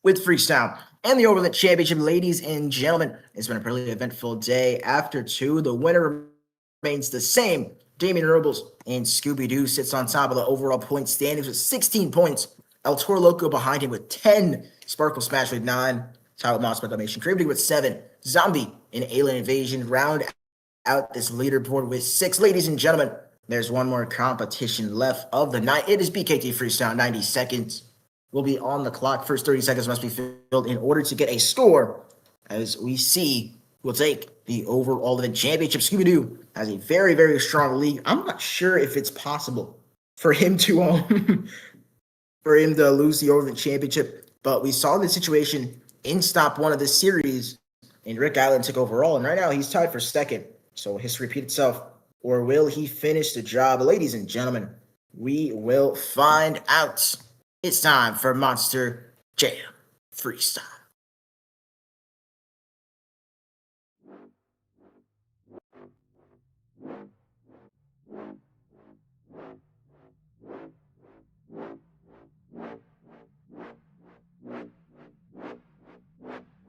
with Freestyle and the Overland Championship. Ladies and gentlemen, it's been a pretty eventful day. After two, the winner remains the same. Damien Robles and Scooby-Doo sits on top of the overall point standings with 16 points. El Toro Loco behind him with 10. Sparkle Smash with 9. Tyler Moss Reclamation Creepy with 7. Zombie and Alien Invasion round out this leaderboard with 6. Ladies and gentlemen, there's one more competition left of the night. It is BKT Freestyle. 90 seconds will be on the clock. First 30 seconds must be filled in order to get a score. As we see, we'll take the overall event championship. Scooby-Doo has a very, very strong league. I'm not sure if it's possible for him to lose the overall championship, but we saw the situation in stop one of this series, and Rick Allen took overall, and right now he's tied for second. So history repeat itself, or will he finish the job? Ladies and gentlemen, we will find out. It's time for Monster Jam Freestyle.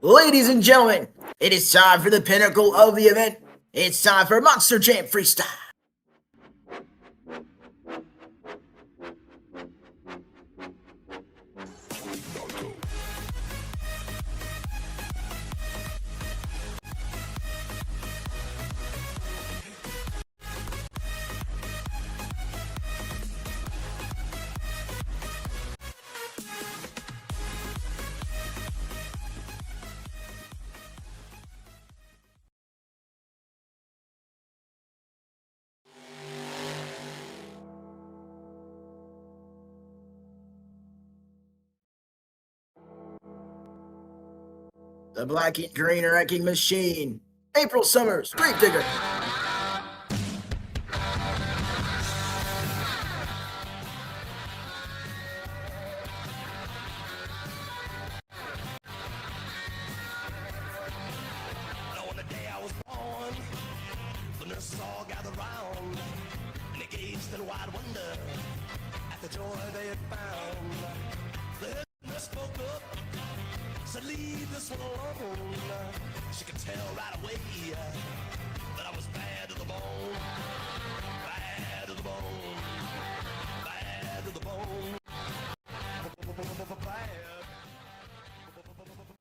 Ladies and gentlemen, it is time for the pinnacle of the event. It's time for Monster Jam Freestyle. The black and green wrecking machine. April Summers, Gravedigger. On the day I was born, the nurses all gathered round and they gazed in wide wonder at the joy they had found. The head nurse spoke up, said, "Leave this one alone." She could tell right away that I was bad to the bone, bad to the bone, bad to the bone, bad.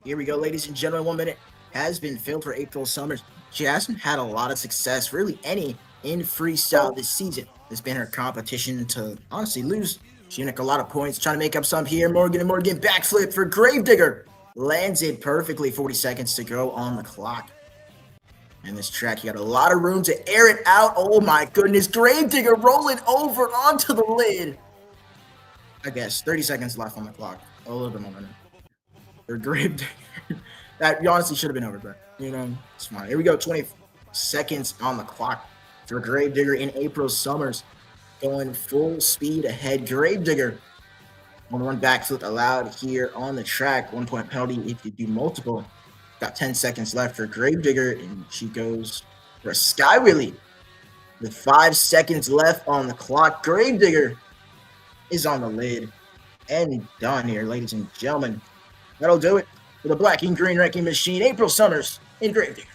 Here we go, ladies and gentlemen. 1 minute has been filled for April Summers. She hasn't had a lot of success, really any, in freestyle this season. It's been her competition to honestly lose. She nicked a lot of points, trying to make up some here. Morgan and Morgan backflip for Gravedigger. Lands it perfectly, 40 seconds to go on the clock. And this track, you got a lot of room to air it out. Oh my goodness, Gravedigger rolling over onto the lid. I guess 30 seconds left on the clock. A little bit more momentum. Or Gravedigger. That honestly should have been over, but you know, it's fine. Here we go, 20 seconds on the clock for Gravedigger in April Summers. Going full speed ahead. Gravedigger on one backflip allowed here on the track. 1 point penalty if you do multiple. Got 10 seconds left for Gravedigger, and she goes for a sky wheelie with 5 seconds left on the clock. Gravedigger is on the lid and done here, ladies and gentlemen. That'll do it for the black and green wrecking machine. April Summers in Gravedigger.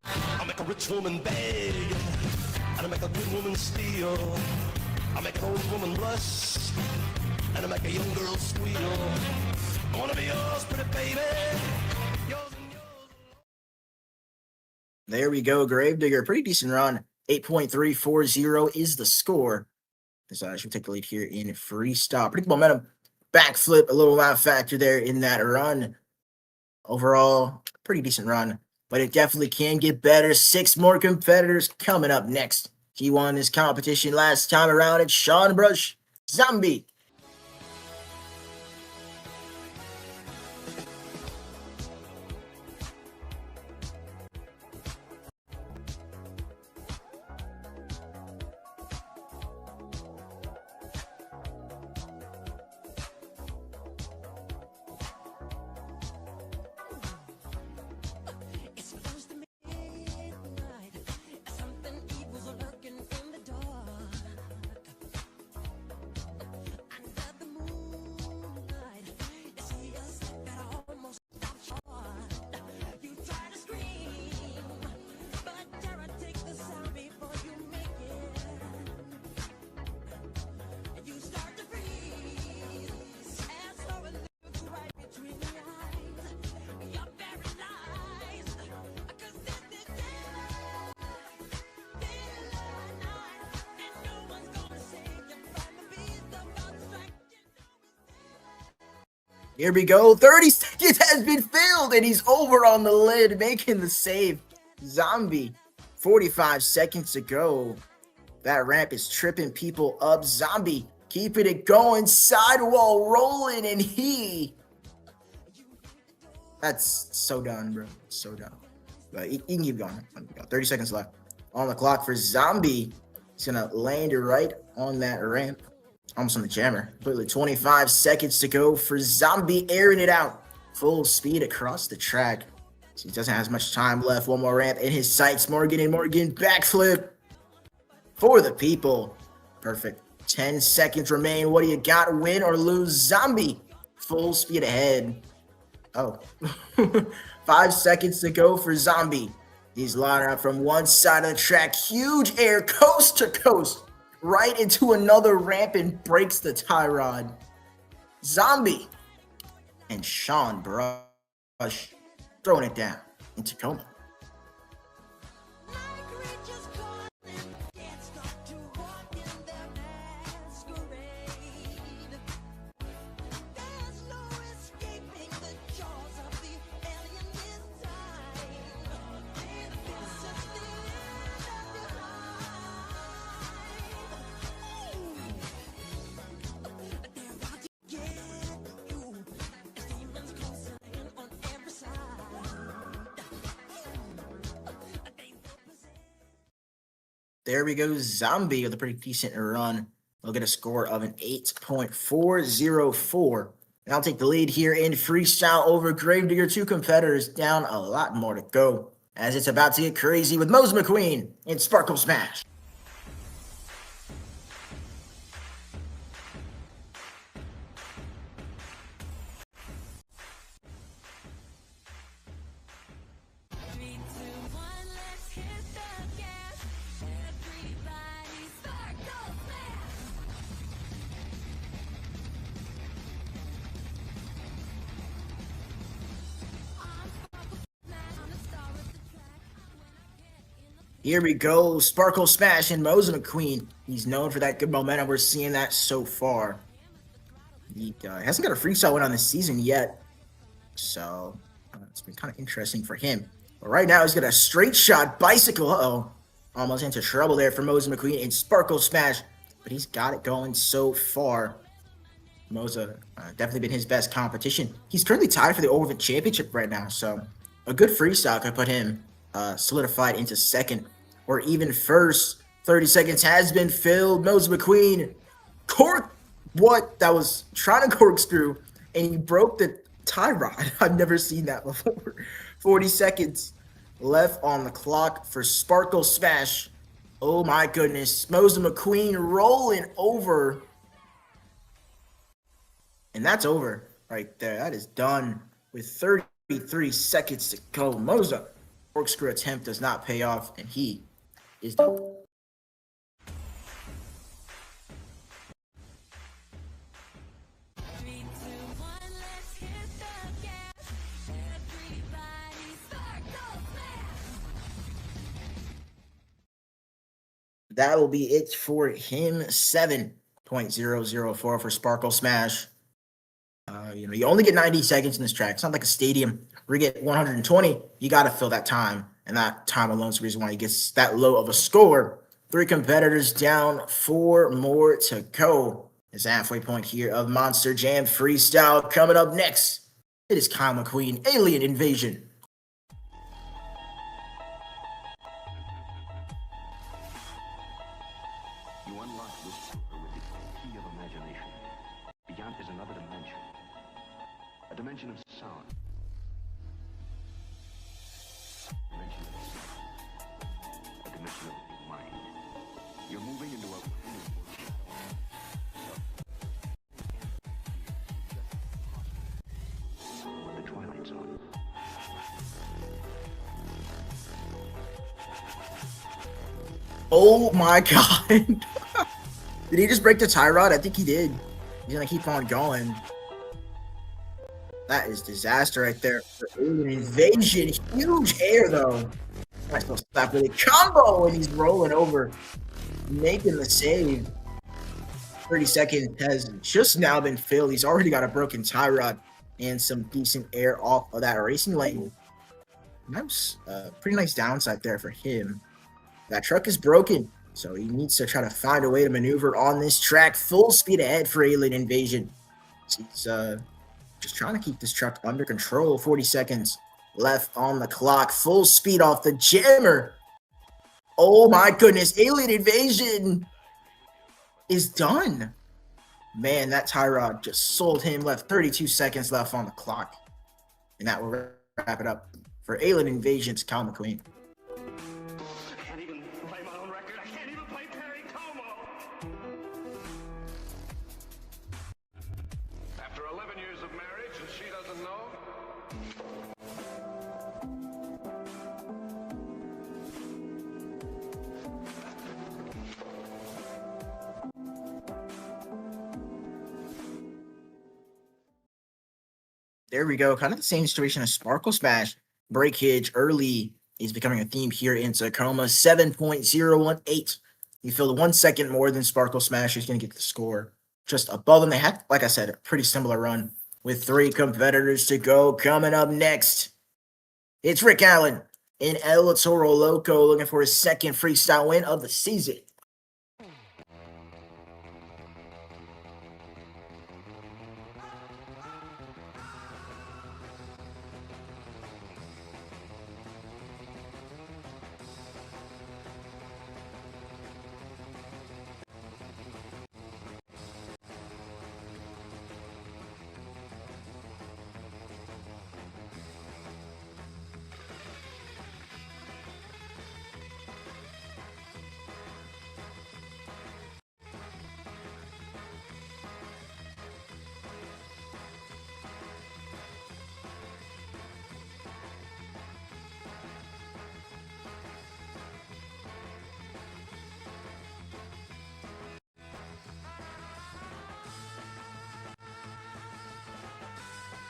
I make a rich woman beg, and I make a good woman steal. I make an old woman blush, and I make a young girl squeal. I wanna be yours, pretty baby. Yours and yours. There we go, Gravedigger. Pretty decent run. 8.340 is the score. So I should take the lead here in freestyle. Pretty good momentum. Backflip, a little wow factor there in that run. Overall, pretty decent run, but it definitely can get better. 6 more competitors coming up next. He won this competition last time around. It's Sean Brush, Zombie. It's close to midnight. Something evil's lurking in the dark. Under the moonlight, you see a sight that almost stops your heart. You try to scream, but terror takes the sound before you make it. You start to freeze as horror looks right between your eyes. You're paralyzed, 'cause this is daylight, night, and no one's gonna save you from the beast about to strike. Here we go. 30 seconds has been filled, and he's over on the lid, making the save. Zombie, 45 seconds to go. That ramp is tripping people up. Zombie, keeping it going. Sidewall rolling, and that's so done, bro. So done. But he can keep going. 30 seconds left on the clock for Zombie. He's going to land right on that ramp. Almost on the jammer. Completely 25 seconds to go for Zombie, airing it out. Full speed across the track. So he doesn't have as much time left. One more ramp in his sights. Morgan and Morgan backflip for the people. Perfect. 10 seconds remain. What do you got? Win or lose? Zombie. Full speed ahead. Oh. 5 seconds to go for Zombie. He's lining up from one side of the track. Huge air, coast to coast. Right into another ramp and breaks the tie rod. Zombie. And Sean Brush throwing it down in Tacoma. There we go, Zombie with a pretty decent run. We'll get a score of an 8.404. And I'll take the lead here in Freestyle over Gravedigger. Two competitors down, a lot more to go, as it's about to get crazy with Mose McQueen in Sparkle Smash. Here we go, Sparkle Smash and Mose McQueen. He's known for that good momentum. We're seeing that so far. He hasn't got a freestyle win on this season yet, so it's been kind of interesting for him. But right now, he's got a straight shot bicycle. Uh-oh. Almost into trouble there for Mose McQueen in Sparkle Smash, but he's got it going so far. Mose definitely been his best competition. He's currently tied for the Overvent Championship right now, so a good freestyle could put him solidified into second or even first. 30 seconds has been filled. Mose McQueen, what? That was trying to corkscrew, and he broke the tie rod. I've never seen that before. 40 seconds left on the clock for Sparkle Smash. Oh my goodness. Mose McQueen rolling over. And that's over right there. That is done with 33 seconds to go. Mose corkscrew attempt does not pay off, and he is done. That will be it for him. 7.004 for Sparkle Smash. You only get 90 seconds in this track. It's not like a stadium where you get 120. You got to fill that time, and that time alone is the reason why he gets that low of a score. 3 competitors down, 4 more to go. It's halfway point here of Monster Jam Freestyle. Coming up next, it is Kyle McQueen, Alien Invasion. You unlock this secret with the key of imagination. Beyond is another dimension. A dimension of sound. A dimension of sight. A dimension of mind. You're moving into a the Twilight Zone. Oh my god. Did he just break the tie rod? I think he did. He's gonna keep on going. That is disaster right there for Alien Invasion. Huge air though. Nice little slap with a combo, and he's rolling over, making the save. 30 seconds has just now been filled. He's already got a broken tie rod and some decent air off of that racing lane. Nice, pretty nice downside there for him. That truck is broken, so he needs to try to find a way to maneuver on this track. Full speed ahead for Alien Invasion. He's just trying to keep this truck under control. 40 seconds left on the clock. Full speed off the jammer. Oh my goodness. Alien Invasion is done. Man, that tie rod just sold him. Left 32 seconds left on the clock. And that will wrap it up for Alien Invasion's Kyle McQueen. I can't even play my own record. I can't even play Perry Como. There we go. Kind of the same situation as Sparkle Smash. Breakage early is becoming a theme here in Tacoma. 7.018. You feel 1 second more than Sparkle Smash. He's going to get the score just above them. They had, like I said, a pretty similar run with 3 competitors to go. Coming up next, it's Rick Allen in El Toro Loco looking for his second freestyle win of the season.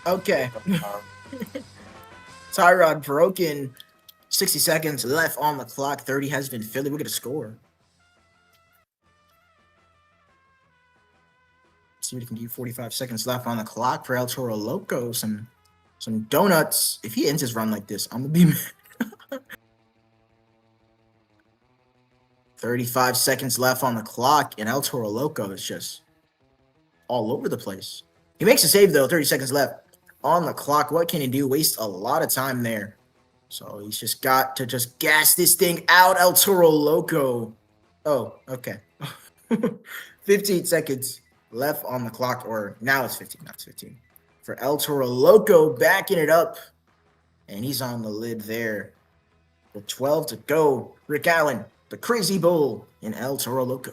Okay. Tyrod broken. 60 seconds left on the clock. 30 has been Philly. We'll get a score. See what he can do. 45 seconds left on the clock for El Toro Loco. Some donuts. If he ends his run like this, I'm gonna be mad. 35 seconds left on the clock, and El Toro Loco is just all over the place. He makes a save though. 30 seconds left on the clock. What can he do? Waste a lot of time there. So he's just got to just gas this thing out. El Toro Loco. Oh, okay. 15 seconds left on the clock, or now it's 15, not 15. For El Toro Loco, backing it up. And he's on the lid there. With 12 to go. Rick Allen, the Crazy Bull, in El Toro Loco.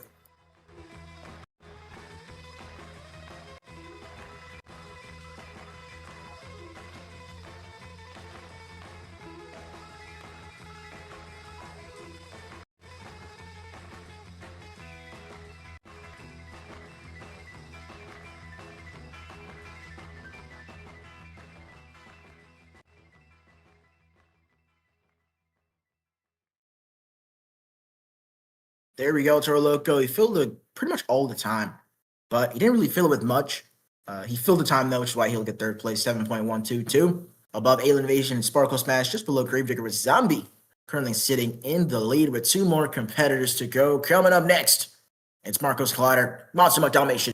There we go, Toro Loco. He filled it pretty much all the time, but he didn't really fill it with much. He filled the time, though, which is why he'll get third place, 7.122. Above Alien Invasion and Sparkle Smash, just below Gravedigger with Zombie, currently sitting in the lead with 2 more competitors to go. Coming up next, it's Marcos Collider, Monster Trucks Dalmatian.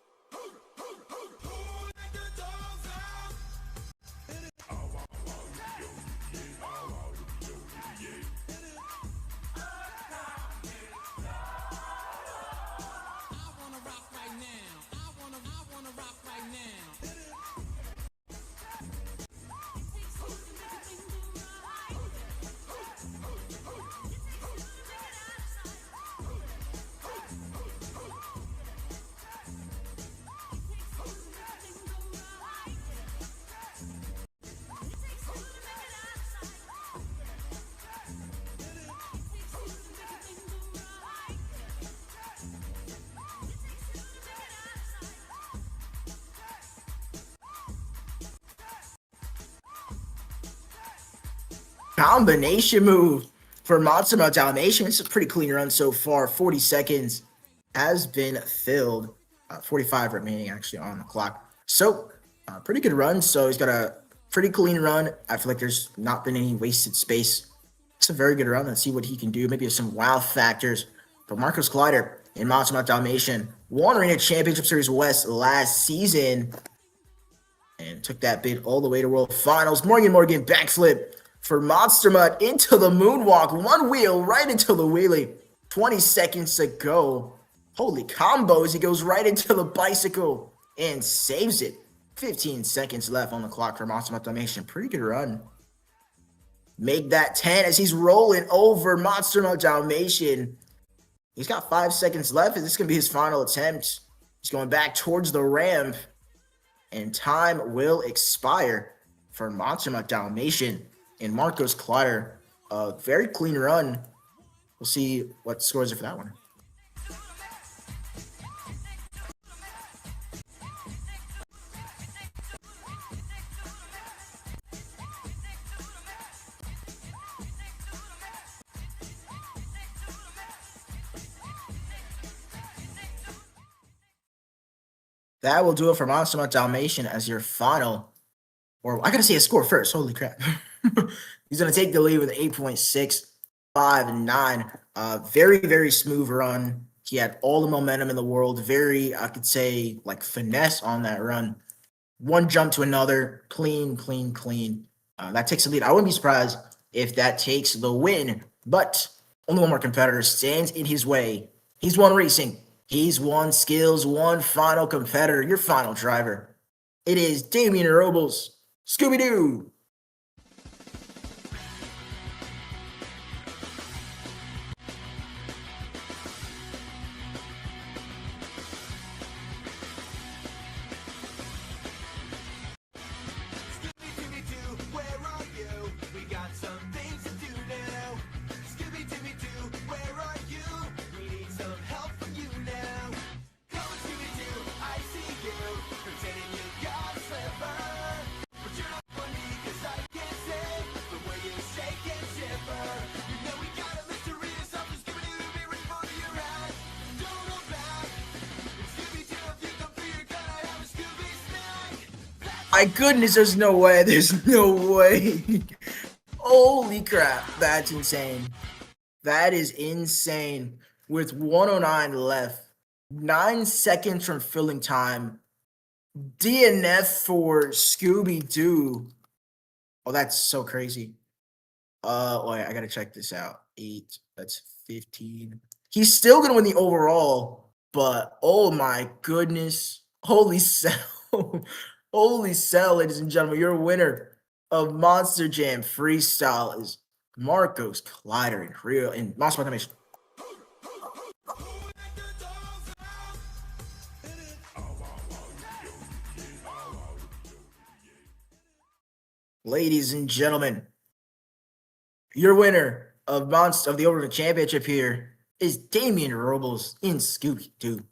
Combination move for Monster Trucks Dalmatian. It's a pretty clean run so far. 40 seconds has been filled. 45 remaining actually on the clock. So, pretty good run. So he's got a pretty clean run. I feel like there's not been any wasted space. It's a very good run. Let's see what he can do. Maybe some wow factors. But Marcos Collider in Monster Trucks Dalmatian won Arena Championship Series West last season and took that bid all the way to World Finals. Morgan backflip for Monster Mud into the moonwalk. 1 wheel right into the wheelie. 20 seconds to go. Holy combos. He goes right into the bicycle and saves it. 15 seconds left on the clock for Monster Mud Dalmatian. Pretty good run. Make that 10 as he's rolling over Monster Mud Dalmatian. He's got 5 seconds left. Is this going to be his final attempt? He's going back towards the ramp. And time will expire for Monster Mud Dalmatian. And Marcos Collider, a very clean run. We'll see what scores are for that one. that will do it for Monster Trucks Dalmatian as your final. Or I gotta say a score first. Holy crap. He's gonna take the lead with 8.659. Very, very smooth run. He had all the momentum in the world. Very, I could say, like finesse on that run. One jump to another. Clean, clean, clean. That takes the lead. I wouldn't be surprised if that takes the win. But only one more competitor stands in his way. He's won racing. He's won skills. One final competitor. Your final driver. It is Damien Robles. Scooby-Doo. Scooby-Dooby-Doo, where are you? We got some things to do now. Scooby-Dooby-Doo, where are you? We need some help from you now. Come on, Scooby-Doo, I see you, pretending you got a slipper. But you're not funny, 'cause I can't say the way you shake and shiver. You know we got a mystery or something, Scooby-Doo, be ready for your ass. Don't hold back. Scooby-Doo, if you come through, you're gonna have a Scooby snack. My goodness, there's no way. There's no way. Holy crap. That's insane. That is insane. With 109 left, 9 seconds from filling time. DNF for Scooby-Doo. Oh, that's so crazy. Wait, I gotta check this out. 8, that's 15. He's still gonna win the overall, but oh my goodness. Holy cell. Holy cell, ladies and gentlemen. Your winner of Monster Jam Freestyle is Marcos Kleider in Monster Automation. Ladies and gentlemen, your winner of the Overdriven Championship here is Damien Robles in Scooby-Doo.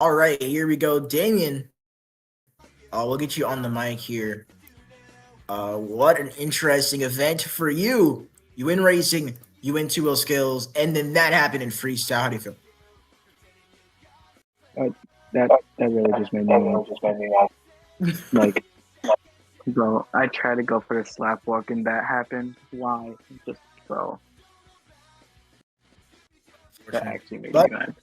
All right, here we go. Damien, we'll get you on the mic here. What an interesting event for you. You win racing, you win two-wheel skills, and then that happened in freestyle. How do you feel? That really just made me laugh. Like, bro, I tried to go for the slap walk and that happened. Why? Just bro. That actually made me mad.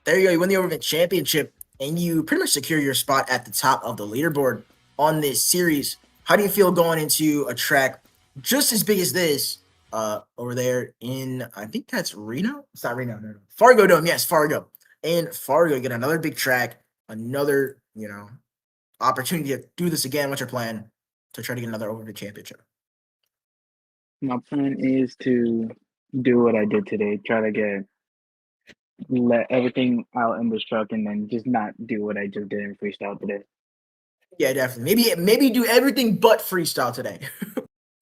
There you go. You win the Overdriven Championship, and you pretty much secure your spot at the top of the leaderboard on this series. How do you feel going into a track just as big as this over there in, I think that's Reno? It's not Reno. No. Fargo Dome. Yes, Fargo. And Fargo, you get another big track, another, opportunity to do this again. What's your plan to try to get another Overdriven Championship? My plan is to do what I did today. Try to let everything out in this truck and then just not do what I just did in freestyle today. Yeah, definitely. Maybe do everything but freestyle today.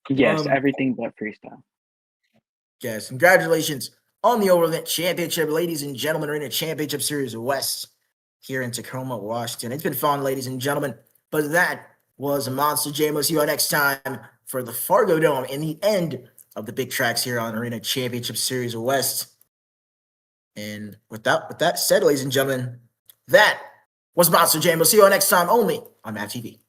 Yes, everything but freestyle. Yes, congratulations on the Overdriven Championship, ladies and gentlemen. We're in a Championship Series West here in Tacoma, Washington. It's been fun, ladies and gentlemen. But that was a Monster Jam. We'll see you all next time for the Fargo Dome and the end of the big tracks here on Arena Championship Series West. And with that said, ladies and gentlemen, that was Monster Jam. We'll see you all next time only on MAV TV.